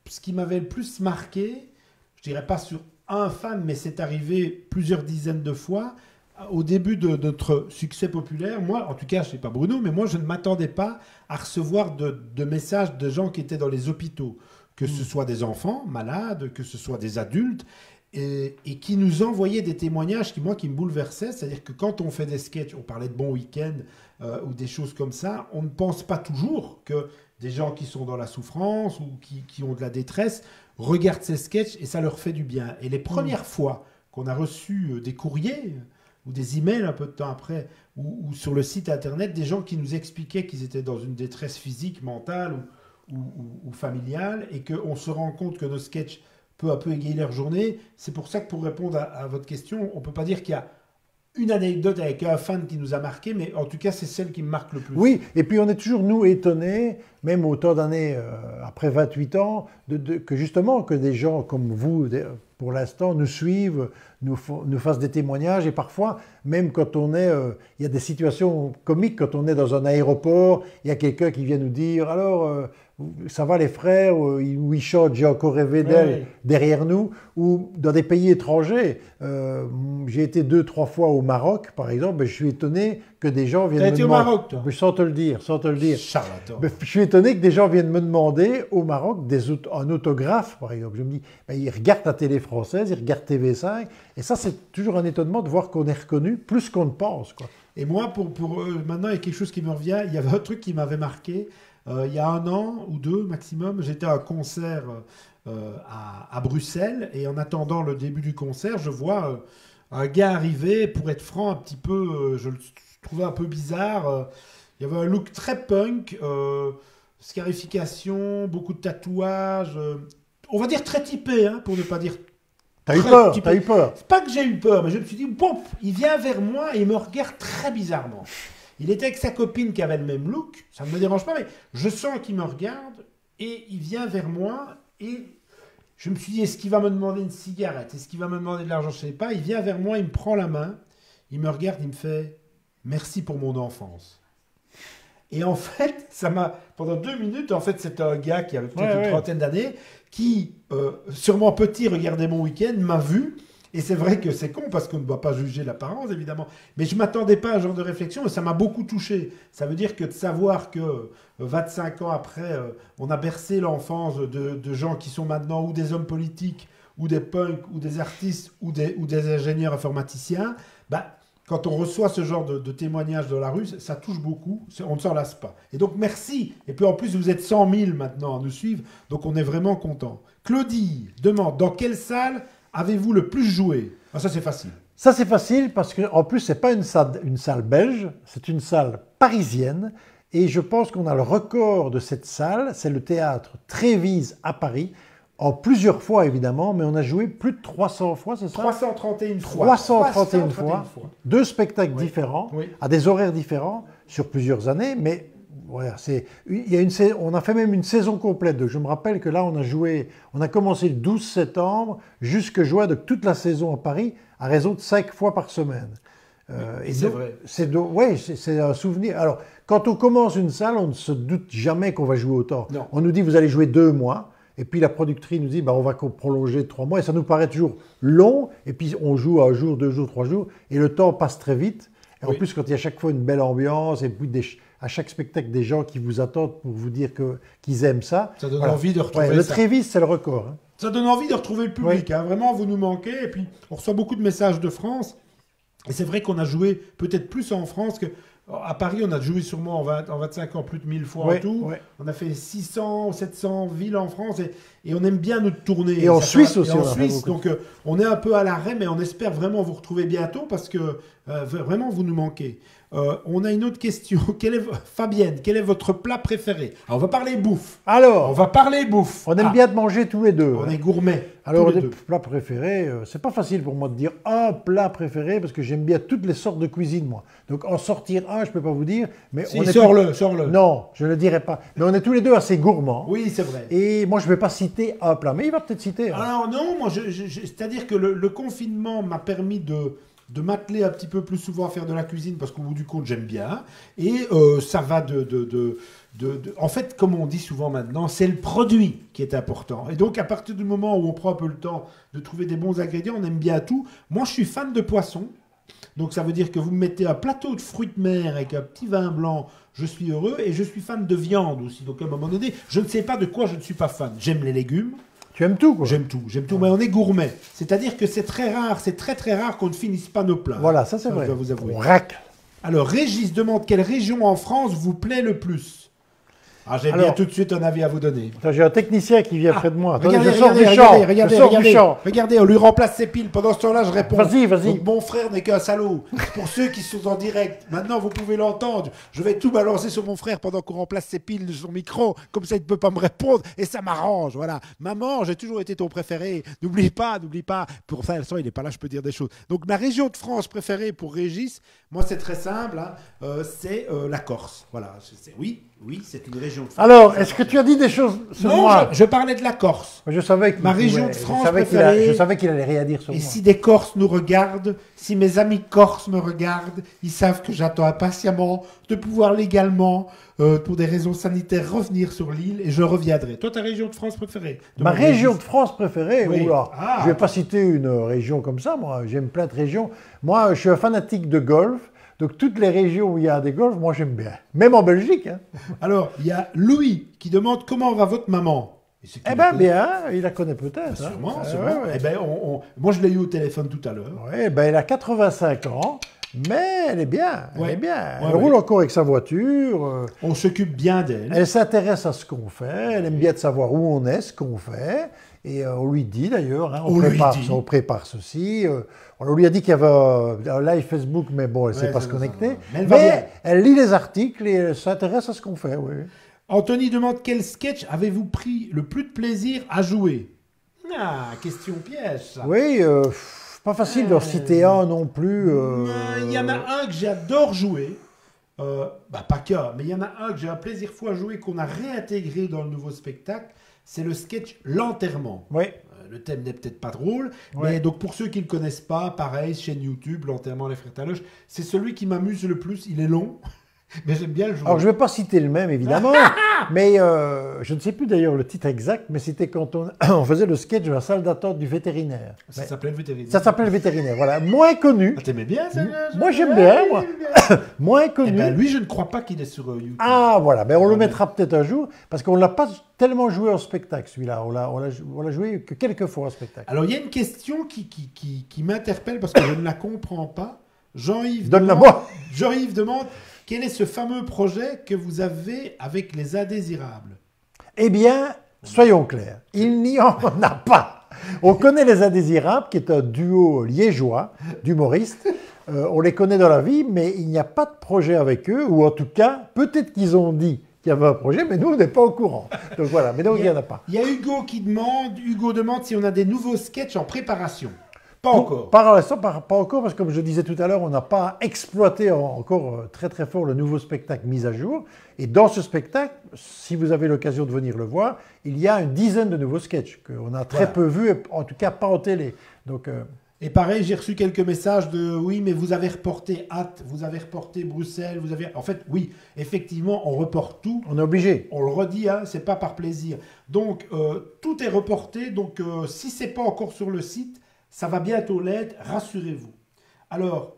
ce qui m'avait le plus marqué, je dirais pas sur un fan, mais c'est arrivé plusieurs dizaines de fois, au début de notre succès populaire. Moi, en tout cas, je ne sais pas Bruno, mais moi, je ne m'attendais pas à recevoir de messages de gens qui étaient dans les hôpitaux, que ce soit des enfants malades, que ce soit des adultes, et qui nous envoyaient des témoignages qui me bouleversaient. C'est-à-dire que quand on fait des sketchs, on parlait de Bon Week-end ou des choses comme ça, on ne pense pas toujours que des gens qui sont dans la souffrance ou qui ont de la détresse regardent ces sketchs et ça leur fait du bien. Et les premières fois qu'on a reçu des courriers ou des emails un peu de temps après, ou sur le site internet, des gens qui nous expliquaient qu'ils étaient dans une détresse physique, mentale ou familiale, et qu'on se rend compte que nos sketchs peu à peu égayer leur journée. C'est pour ça que pour répondre à votre question, on ne peut pas dire qu'il y a une anecdote avec un fan qui nous a marqué, mais en tout cas, c'est celle qui me marque le plus. Oui, et puis on est toujours, nous, étonnés, même autant d'années après 28 ans, que justement, que des gens comme vous, pour l'instant, nous suivent, nous fassent des témoignages, et parfois, même quand on est... il y a des situations comiques, quand on est dans un aéroport, il y a quelqu'un qui vient nous dire « Alors, ça va les frères ?» où ils chantent « J'ai encore rêvé d'elle » derrière nous, ou dans des pays étrangers. J'ai été 2-3 fois au Maroc, par exemple, et je suis étonné que des gens viennent me demander... T'as été au Maroc, toi? Sans te le dire, sans te le dire. Charlatan. Je suis étonné que des gens viennent me demander au Maroc un autographe, par exemple. Je me dis, ils regardent la télé française, ils regardent TV5, et ça, c'est toujours un étonnement de voir qu'on est reconnu plus qu'on ne pense, quoi. Et moi, maintenant, il y a quelque chose qui me revient. Il y avait un truc qui m'avait marqué. Il y a 1 an ou 2 maximum, j'étais à un concert à Bruxelles, et en attendant le début du concert, je vois un gars arriver, pour être franc, un petit peu, je le trouvais un peu bizarre. Il y avait un look très punk, scarification, beaucoup de tatouages, on va dire très typé, hein, pour ne pas dire... T'as eu peur, t'as eu peur. C'est pas que j'ai eu peur, mais je me suis dit, bon, il vient vers moi et il me regarde très bizarrement. Il était avec sa copine qui avait le même look, ça ne me dérange pas, mais je sens qu'il me regarde et il vient vers moi et je me suis dit, est-ce qu'il va me demander une cigarette? Est-ce qu'il va me demander de l'argent? Je ne sais pas. Il vient vers moi, il me prend la main, il me regarde, il me fait « Merci pour mon enfance ». Et en fait, pendant 2 minutes, en fait, c'était un gars qui avait peut-être une trentaine d'années, qui, sûrement petit, regardait mon week-end, m'a vu. Et c'est vrai que c'est con, parce qu'on ne doit pas juger l'apparence, évidemment. Mais je ne m'attendais pas à ce genre de réflexion, et ça m'a beaucoup touché. Ça veut dire que de savoir que 25 ans après, on a bercé l'enfance de gens qui sont maintenant ou des hommes politiques, ou des punks, ou des artistes, ou des ingénieurs informaticiens, bah, quand on reçoit ce genre de témoignages dans la rue, ça touche beaucoup, on ne s'en lasse pas. Et donc merci. Et puis en plus, vous êtes 100 000 maintenant à nous suivre, donc on est vraiment content. Claudie demande, dans quelle salle avez-vous le plus joué? Ah, ça c'est facile. Ça c'est facile parce qu'en plus, ce n'est pas une salle belge, c'est une salle parisienne. Et je pense qu'on a le record de cette salle, c'est le théâtre Trévise à Paris. En plusieurs fois, évidemment, mais on a joué plus de 300 fois, c'est ça? 331 fois. 331 fois. 2 spectacles différents, oui, à des horaires différents, sur plusieurs années, mais voilà, on a fait même une saison complète. Donc je me rappelle que là, on a commencé le 12 septembre, jusque juin, de toute la saison à Paris, à raison de 5 fois par semaine. Et c'est vrai. C'est un souvenir. Alors, quand on commence une salle, on ne se doute jamais qu'on va jouer autant. Non. On nous dit, vous allez jouer 2 mois. Et puis la productrice nous dit, bah, on va prolonger de 3 mois. Et ça nous paraît toujours long. Et puis on joue 1 jour, 2 jours, 3 jours. Et le temps passe très vite. Et en plus, quand il y a chaque fois une belle ambiance, et puis à chaque spectacle, des gens qui vous attendent pour vous dire qu'ils aiment ça. Ça donne envie de retrouver ça. Le Trévise, c'est le record. Hein. Ça donne envie de retrouver le public. Hein. Vraiment, vous nous manquez. Et puis, on reçoit beaucoup de messages de France. Et c'est vrai qu'on a joué peut-être plus en France que... À Paris, on a joué sûrement en 25 ans plus de 1000 fois en tout. On a fait 600 ou 700 villes en France et on aime bien notre tournée. Et en Suisse aussi. En Suisse, donc on est un peu à l'arrêt, mais on espère vraiment vous retrouver bientôt parce que vraiment vous nous manquez. On a une autre question. Fabienne, quel est votre plat préféré? Alors, on va parler bouffe. On va parler bouffe. On aime bien de manger tous les deux. On est gourmets. Alors, des plats préférés, c'est pas facile pour moi de dire un plat préféré parce que j'aime bien toutes les sortes de cuisine, moi. Donc, en sortir un, je peux pas vous dire. Mais si, sors-le. Non, je ne le dirai pas. Mais on est tous les deux assez gourmands. Oui, c'est vrai. Et moi, je ne vais pas citer un plat, mais il va peut-être citer un. Alors, non, moi, c'est-à-dire que le confinement m'a permis de m'atteler un petit peu plus souvent à faire de la cuisine parce qu'au bout du compte, j'aime bien. Et ça va en fait, comme on dit souvent maintenant, c'est le produit qui est important. Et donc, à partir du moment où on prend un peu le temps de trouver des bons ingrédients, on aime bien tout. Moi, je suis fan de poisson. Donc, ça veut dire que vous me mettez un plateau de fruits de mer avec un petit vin blanc, je suis heureux. Et je suis fan de viande aussi. Donc, à un moment donné, je ne sais pas de quoi je ne suis pas fan. J'aime les légumes. Tu aimes tout, quoi. J'aime tout, mais on est gourmet. C'est-à-dire que c'est très rare, c'est très très rare qu'on ne finisse pas nos plats. Voilà, ça c'est vrai. Je dois vous avouer. On racle. Alors, Régis demande quelle région en France vous plaît le plus? Ah, j'ai bien tout de suite un avis à vous donner. J'ai un technicien qui vient près de moi. Regardez, on lui remplace ses piles. Pendant ce temps-là, je réponds. Vas-y. Donc, mon frère n'est qu'un salaud. Pour ceux qui sont en direct, maintenant vous pouvez l'entendre. Je vais tout balancer sur mon frère pendant qu'on remplace ses piles de son micro. Comme ça, il ne peut pas me répondre. Et ça m'arrange. Voilà. Maman, j'ai toujours été ton préféré. N'oublie pas. Pour ça, il n'est pas là, je peux dire des choses. Donc, ma région de France préférée pour Régis, moi, c'est très simple. Hein, c'est la Corse. Voilà. Oui, c'est une région de France. Alors, est-ce que tu as dit des choses sur moi? Je parlais de la Corse. Je savais que ma région de France préférée. Je savais qu'il allait rien dire sur moi. Et si des Corses nous regardent, si mes amis Corses me regardent, ils savent que j'attends impatiemment de pouvoir légalement, pour des raisons sanitaires, revenir sur l'île et je reviendrai. Toi, ta région de France préférée? Ma région de France préférée? Oui. Oula, je ne vais pas citer une région comme ça, moi. J'aime plein de régions. Moi, je suis un fanatique de golf. Donc, toutes les régions où il y a des golfs, moi, j'aime bien. Même en Belgique. Hein. Alors, il y a Louis qui demande comment va votre maman. Eh bien, bien, il la connaît peut-être. Sûrement. Ouais. Eh ben, moi, je l'ai eu au téléphone tout à l'heure. Oui, ben, elle a 85 ans, mais elle est bien. Elle roule encore avec sa voiture. On s'occupe bien d'elle. Elle s'intéresse à ce qu'on fait. Elle aime bien de savoir où on est, ce qu'on fait. Et on lui dit d'ailleurs, hein, on prépare ceci. On lui a dit qu'il y avait un live Facebook, mais bon, elle ne s'est pas se connecter. Mais elle lit les articles et elle s'intéresse à ce qu'on fait, oui. Anthony demande quel sketch avez-vous pris le plus de plaisir à jouer? Ah, question piège, ça. Oui, pas facile d'en citer un non plus. Il y en a un que j'adore jouer. Pas que, mais il y en a un que j'ai un plaisir fou à jouer qu'on a réintégré dans le nouveau spectacle. C'est le sketch L'enterrement. Oui. le thème n'est peut-être pas drôle. Ouais. Mais donc pour ceux qui ne le connaissent pas, pareil, chaîne YouTube, L'Enterrement les Frères Taloche, c'est celui qui m'amuse le plus. Il est long, mais j'aime bien le jouer. Alors, je ne vais pas citer le même, évidemment, mais je ne sais plus d'ailleurs le titre exact, mais c'était quand on faisait le sketch de la salle d'attente du vétérinaire. Ça s'appelait le vétérinaire. Ça s'appelait le vétérinaire, voilà. Moins connu. Ah, t'aimais bien ça? Moi, j'aime bien, moi. Moins connu. Eh ben, lui, je ne crois pas qu'il est sur YouTube. Ah, voilà. Ben, on le Ouais. mettra peut-être un jour, parce qu'on ne l'a pas tellement joué en spectacle, celui-là. On l'a joué que quelques fois en spectacle. Alors, il y a une question qui m'interpelle parce que je ne la comprends pas. Jean-Yves Donne-la demande, moi. Jean-Yves demande quel est ce fameux projet que vous avez avec les indésirables? Eh bien, soyons clairs, il n'y en a pas. On connaît les Indésirables, qui est un duo liégeois d'humoristes. On les connaît dans la vie, mais il n'y a pas de projet avec eux, ou en tout cas, peut-être qu'ils ont dit qu'il y avait un projet, mais nous, on n'est pas au courant. Donc voilà, mais donc il n'y en a pas. Il y a Hugo qui demande, si on a des nouveaux sketchs en préparation. Pas encore. Par l'instant, pas encore, parce que comme je disais tout à l'heure, on n'a pas exploité encore très très fort le nouveau spectacle mis à jour. Et dans ce spectacle, si vous avez l'occasion de venir le voir, il y a une dizaine de nouveaux sketchs qu'on a très peu vus, en tout cas pas en télé. Donc, Et pareil, j'ai reçu quelques messages de oui, mais vous avez reporté Hâte, vous avez reporté Bruxelles, vous avez. En fait, oui, effectivement, on reporte tout. on est obligé. On le redit, hein, c'est pas par plaisir. Donc, tout est reporté. Donc, si c'est pas encore sur le site, ça va bientôt l'être, rassurez-vous. Alors,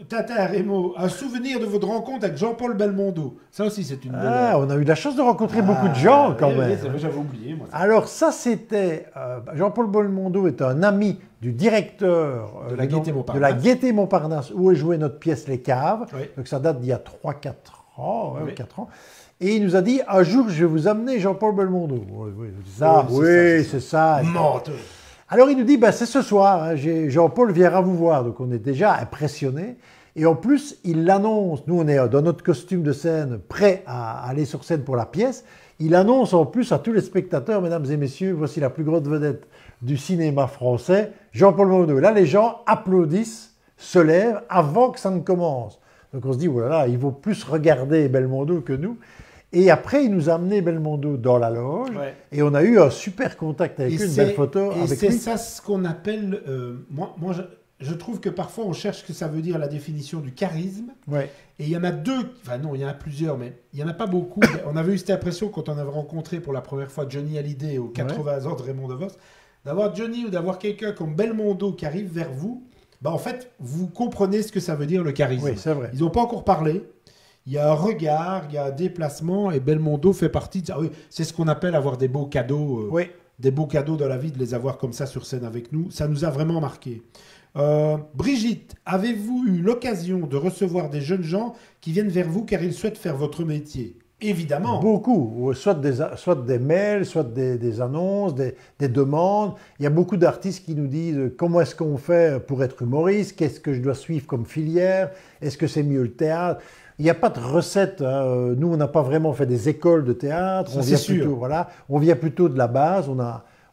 Tata Rémo, un souvenir de votre rencontre avec Jean-Paul Belmondo. Ça aussi, c'est une Ah, belle. on a eu la chance de rencontrer beaucoup de gens quand oui, même. oui, c'est vrai, j'avais oublié, moi. Alors ça, c'était... Jean-Paul Belmondo est un ami du directeur De la Gaîté Montparnasse. de la Gaîté Montparnasse, où est jouée notre pièce Les Caves. Oui. Donc ça date d'il y a 3-4 ans, Oui. 4 ans. Et il nous a dit, un jour, je vais vous amener Jean-Paul Belmondo. Oui, ça, Oui, oui, c'est c'est ça. Menteur. Alors il nous dit, ben, c'est ce soir, hein, Jean-Paul viendra vous voir. Donc on est déjà impressionnés. Et en plus, il l'annonce, nous on est dans notre costume de scène, prêt à aller sur scène pour la pièce. Il annonce en plus à tous les spectateurs, mesdames et messieurs, voici la plus grande vedette du cinéma français, Jean-Paul Belmondo. Là, les gens applaudissent, se lèvent avant que ça ne commence. Donc on se dit, oh là là, il vaut plus regarder Belmondo que nous. Et après, il nous a amené Belmondo dans la loge. Ouais. Et on a eu un super contact avec lui, une belle photo Et avec c'est lui. ça ce qu'on appelle. Moi je trouve que parfois on cherche ce que ça veut dire la définition du charisme. Ouais. Et il y en a deux, enfin non, il y en a plusieurs, mais il n'y en a pas beaucoup. On avait eu cette impression quand on avait rencontré pour la première fois Johnny Hallyday aux 80 ans de Raymond DeVos, d'avoir Johnny ou d'avoir quelqu'un comme Belmondo qui arrive vers vous, bah en fait, vous comprenez ce que ça veut dire le charisme. Oui, c'est vrai. Ils n'ont pas encore parlé. Il y a un regard, il y a un déplacement, et Belmondo fait partie de ça. Oui, c'est ce qu'on appelle avoir des beaux cadeaux. Oui. Des beaux cadeaux dans la vie, de les avoir comme ça sur scène avec nous. Ça nous a vraiment marqué. Brigitte, avez-vous eu l'occasion de recevoir des jeunes gens qui viennent vers vous car ils souhaitent faire votre métier? Évidemment. Beaucoup, soit des mails, soit des annonces, des demandes. Il y a beaucoup d'artistes qui nous disent comment est-ce qu'on fait pour être humoriste, qu'est-ce que je dois suivre comme filière, est-ce que c'est mieux le théâtre. Il n'y a pas de recette. Hein. Nous, on n'a pas vraiment fait des écoles de théâtre. Ça, On c'est vient sûr. plutôt, voilà, on vient plutôt de la base.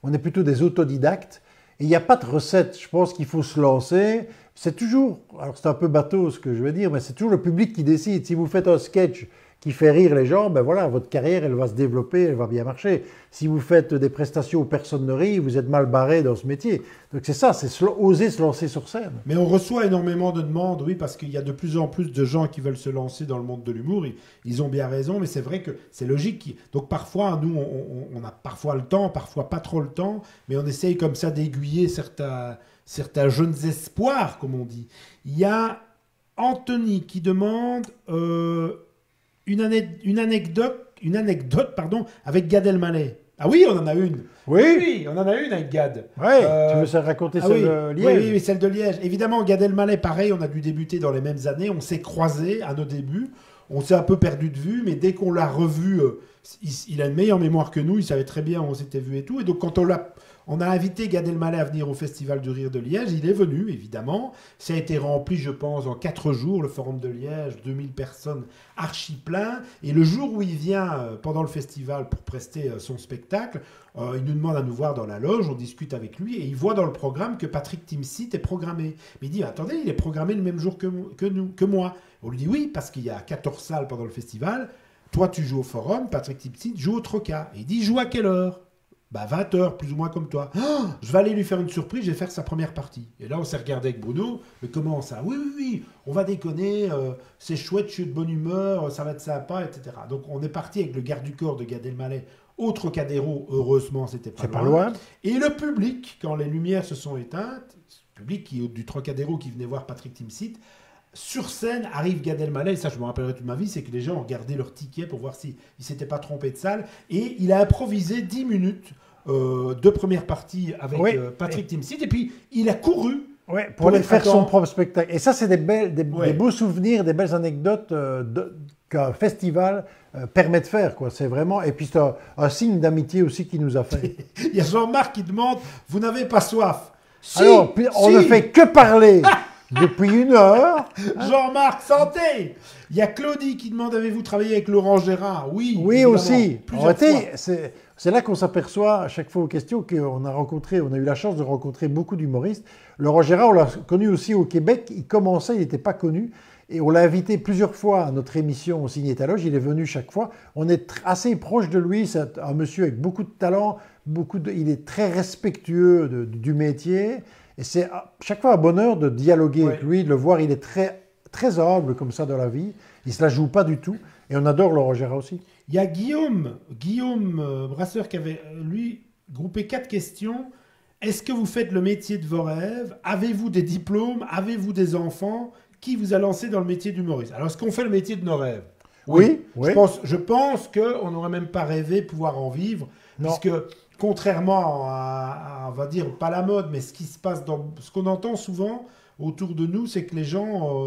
On est plutôt des autodidactes. Et il n'y a pas de recette. Je pense qu'il faut se lancer. C'est toujours, alors c'est un peu bateau ce que je veux dire, mais c'est toujours le public qui décide. Si vous faites un sketch qui fait rire les gens, ben voilà, votre carrière, elle va se développer, elle va bien marcher. Si vous faites des prestations où personne ne rit, vous êtes mal barré dans ce métier. Donc c'est ça, c'est oser se lancer sur scène. Mais on reçoit énormément de demandes, oui, parce qu'il y a de plus en plus de gens qui veulent se lancer dans le monde de l'humour. Ils ont bien raison, mais c'est vrai que c'est logique. Donc parfois, nous, on a parfois le temps, parfois pas trop le temps, mais on essaye comme ça d'aiguiller certains jeunes espoirs, comme on dit. Il y a Anthony qui demande une anecdote avec Gad Elmaleh. Ah oui, on en a une. Oui, on en a une avec Gad. Oui, tu veux ça raconter celle de Liège? Oui, celle de Liège. Évidemment, Gad Elmaleh, pareil, on a dû débuter dans les mêmes années. On s'est croisés à nos débuts. On s'est un peu perdu de vue, mais dès qu'on l'a revu, il a une meilleure mémoire que nous. Il savait très bien où on s'était vu et tout. Et donc, quand on a invité Gad Elmaleh à venir au Festival du Rire de Liège. Il est venu, évidemment. Ça a été rempli, je pense, en 4 jours, le Forum de Liège, 2000 personnes, archi plein. Et le jour où il vient, pendant le festival, pour prester son spectacle, il nous demande à nous voir dans la loge, on discute avec lui, et il voit dans le programme que Patrick Timsit est programmé. Mais il dit, attendez, il est programmé le même jour que moi. On lui dit, oui, parce qu'il y a 14 salles pendant le festival. Toi, tu joues au Forum, Patrick Timsit joue au Troca. Et il dit, joue à quelle heure? Bah 20 heures, plus ou moins comme toi. Oh, je vais aller lui faire une surprise, je vais faire sa première partie. Et là, on s'est regardé avec Bruno. Mais comment ça? Oui, oui, oui, on va déconner, c'est chouette, je suis de bonne humeur, ça va être sympa, etc. Donc, on est parti avec le garde du corps de Gad Elmaleh au Trocadéro. Heureusement, c'était pas loin. Et le public, quand les lumières se sont éteintes, le public du Trocadéro qui venait voir Patrick Timsit, sur scène arrive Gad Elmaleh, et ça je me rappellerai toute ma vie, c'est que les gens ont regardé leur ticket pour voir s'ils ne s'étaient pas trompés de salle, et il a improvisé 10 minutes de première partie avec Patrick Timsit, et puis il a couru pour aller faire son propre spectacle. Et ça, c'est des beaux souvenirs, des belles anecdotes qu'un festival permet de faire, quoi. C'est vraiment... Et puis c'est un signe d'amitié aussi qui nous a fait. Il y a Jean-Marc qui demande, vous n'avez pas soif? Si, alors, on ne fait que parler depuis 1 heure. Jean-Marc, santé. Il y a Claudie qui demande, avez-vous travaillé avec Laurent Gérard? Oui, évidemment, aussi. C'est là qu'on s'aperçoit à chaque fois aux questions qu'on a rencontré, on a eu la chance de rencontrer beaucoup d'humoristes. Laurent Gérard, on l'a connu aussi au Québec, il commençait, il n'était pas connu. Et on l'a invité plusieurs fois à notre émission au Ciné-Étaloge, il est venu chaque fois. On est assez proche de lui, c'est un monsieur avec beaucoup de talent, il est très respectueux du métier. Et c'est chaque fois un bonheur de dialoguer avec lui, de le voir. Il est très, très humble comme ça dans la vie. Il ne se la joue pas du tout. Et on adore Laurent Gérard aussi. Il y a Guillaume Brasseur qui avait, lui, groupé 4 questions. Est-ce que vous faites le métier de vos rêves? Avez-vous des diplômes? Avez-vous des enfants? Qui vous a lancé dans le métier d'humoriste? Alors, est-ce qu'on fait le métier de nos rêves? Oui. Je pense qu'on n'aurait même pas rêvé pouvoir en vivre. Non. Puisque... contrairement à, on va dire, pas la mode, mais ce qui se passe ce qu'on entend souvent autour de nous, c'est que les gens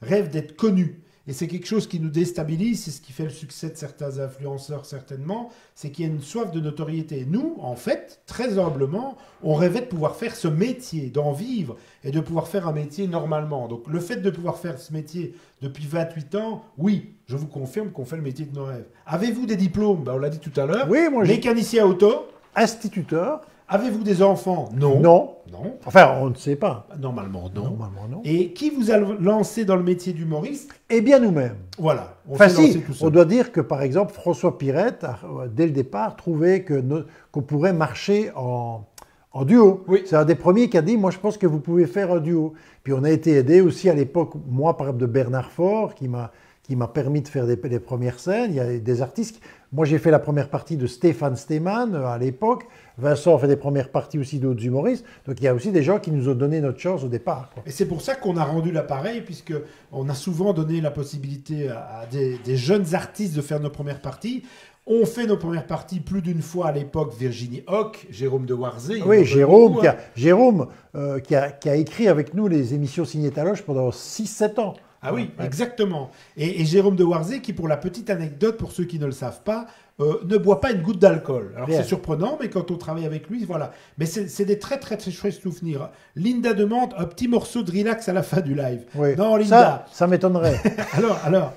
rêvent d'être connus. Et c'est quelque chose qui nous déstabilise, c'est ce qui fait le succès de certains influenceurs certainement, c'est qu'il y a une soif de notoriété. Nous, en fait, très humblement, on rêvait de pouvoir faire ce métier, d'en vivre et de pouvoir faire un métier normalement. Donc le fait de pouvoir faire ce métier depuis 28 ans, oui, je vous confirme qu'on fait le métier de nos rêves. Avez-vous des diplômes? On l'a dit tout à l'heure. Oui, moi mécanicien auto. Instituteur. Avez-vous des enfants? Non. Non. Enfin, on ne sait pas. Normalement, non. Normalement, non. Et qui vous a lancé dans le métier d'humoriste? Eh bien, nous-mêmes. Voilà. On doit dire que, par exemple, François Pirette, dès le départ, trouvait qu'on pourrait marcher en duo. Oui. C'est un des premiers qui a dit, moi, je pense que vous pouvez faire un duo. Puis on a été aidé aussi à l'époque, moi, par exemple, de Bernard Faure, qui m'a permis de faire des premières scènes. Il y a des artistes. Moi, j'ai fait la première partie de Stéphane Steyman à l'époque. Vincent fait des premières parties aussi d'autres humoristes. Donc, il y a aussi des gens qui nous ont donné notre chance au départ, quoi. Et c'est pour ça qu'on a rendu l'appareil, puisqu'on a souvent donné la possibilité à des jeunes artistes de faire nos premières parties. On fait nos premières parties plus d'une fois à l'époque. Virginie Hoc, Jérôme de Warzé. Oui, Jérôme, qui a écrit avec nous les émissions Ciné-Étaloge pendant 6-7 ans. Ah oui, exactement. Et Jérôme de Warzé, qui, pour la petite anecdote, pour ceux qui ne le savent pas, ne boit pas une goutte d'alcool. Alors c'est surprenant, mais quand on travaille avec lui, voilà. Mais c'est des très, très, très chouettes souvenirs. Linda demande un petit morceau de relax à la fin du live. Oui. Non, Linda. Ça m'étonnerait. alors,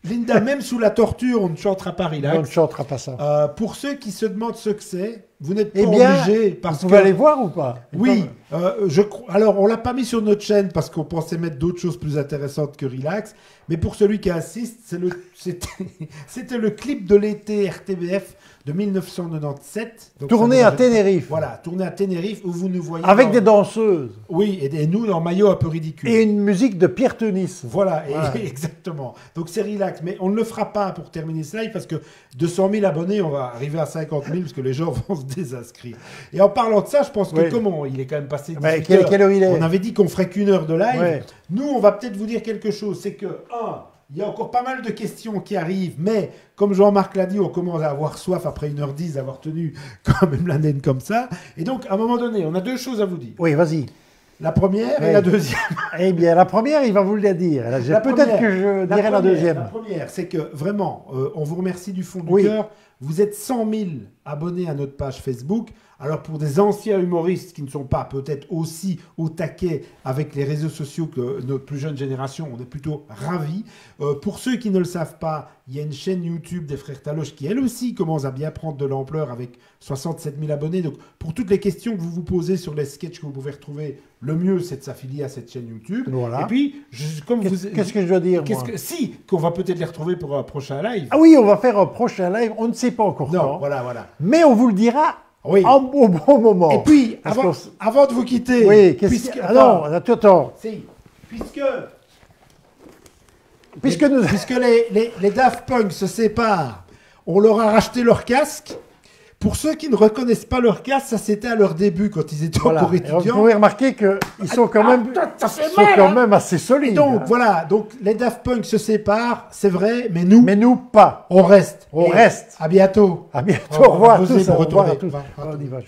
Linda, même sous la torture, on ne chantera pas relax. On ne chantera pas ça. Pour ceux qui se demandent ce que c'est, vous n'êtes pas obligés. Vous pouvez aller voir ou pas? Oui. Alors, on l'a pas mis sur notre chaîne parce qu'on pensait mettre d'autres choses plus intéressantes que relax. Mais pour celui qui assiste, c'était le clip de l'été RTBF de 1997. Donc tourné à Tenerife. Voilà, tourné à Tenerife où vous nous voyez. Avec des danseuses. Oui, et nous en maillot un peu ridicule. Et une musique de Pierre Tenis. Voilà. Exactement. Donc c'est relax. Mais on ne le fera pas pour terminer ce live parce que 200 000 abonnés, on va arriver à 50 000 parce que les gens vont se désinscrire. Et en parlant de ça, je pense que comment il est quand même passé 18 heures. Quelle heure il est? On avait dit qu'on ferait qu'1 heure de live. Ouais. Nous, on va peut-être vous dire quelque chose. C'est que, il y a encore pas mal de questions qui arrivent, mais comme Jean-Marc l'a dit, on commence à avoir soif après 1h10 d'avoir tenu quand même la naine comme ça. Et donc, à un moment donné, on a 2 choses à vous dire. Oui, vas-y. La première et la deuxième. Eh bien, la première, il va vous la dire. Peut-être que je dirai la deuxième. La première, c'est que vraiment, on vous remercie du fond du cœur. Vous êtes 100 000 abonnés à notre page Facebook. Alors pour des anciens humoristes qui ne sont pas peut-être aussi au taquet avec les réseaux sociaux que notre plus jeune génération, on est plutôt ravis. Pour ceux qui ne le savent pas, il y a une chaîne YouTube des Frères Taloche qui elle aussi commence à bien prendre de l'ampleur avec 67 000 abonnés. Donc pour toutes les questions que vous vous posez sur les sketchs que vous pouvez retrouver, le mieux c'est de s'affilier à cette chaîne YouTube. Voilà. Et puis, qu'est-ce que je dois dire qu'on va peut-être les retrouver pour un prochain live. Ah oui, on va faire un prochain live, on ne sait pas encore quand. Non, voilà. Mais on vous le dira Oui. au bon moment. Et puis, Parce avant de vous quitter, oui, ah non, attends. Si, Puisque les Daft Punk se séparent, on leur a racheté leur casque. Pour ceux qui ne reconnaissent pas leur casque, ça c'était à leur début quand ils étaient encore Vous étudiants. pouvez remarquer qu'ils sont quand même assez solides. Et donc voilà, donc les Daft Punk se séparent, c'est vrai, mais nous pas. on reste. On reste. À bientôt. À bientôt. Au revoir à tous. Au revoir à tous. On y va.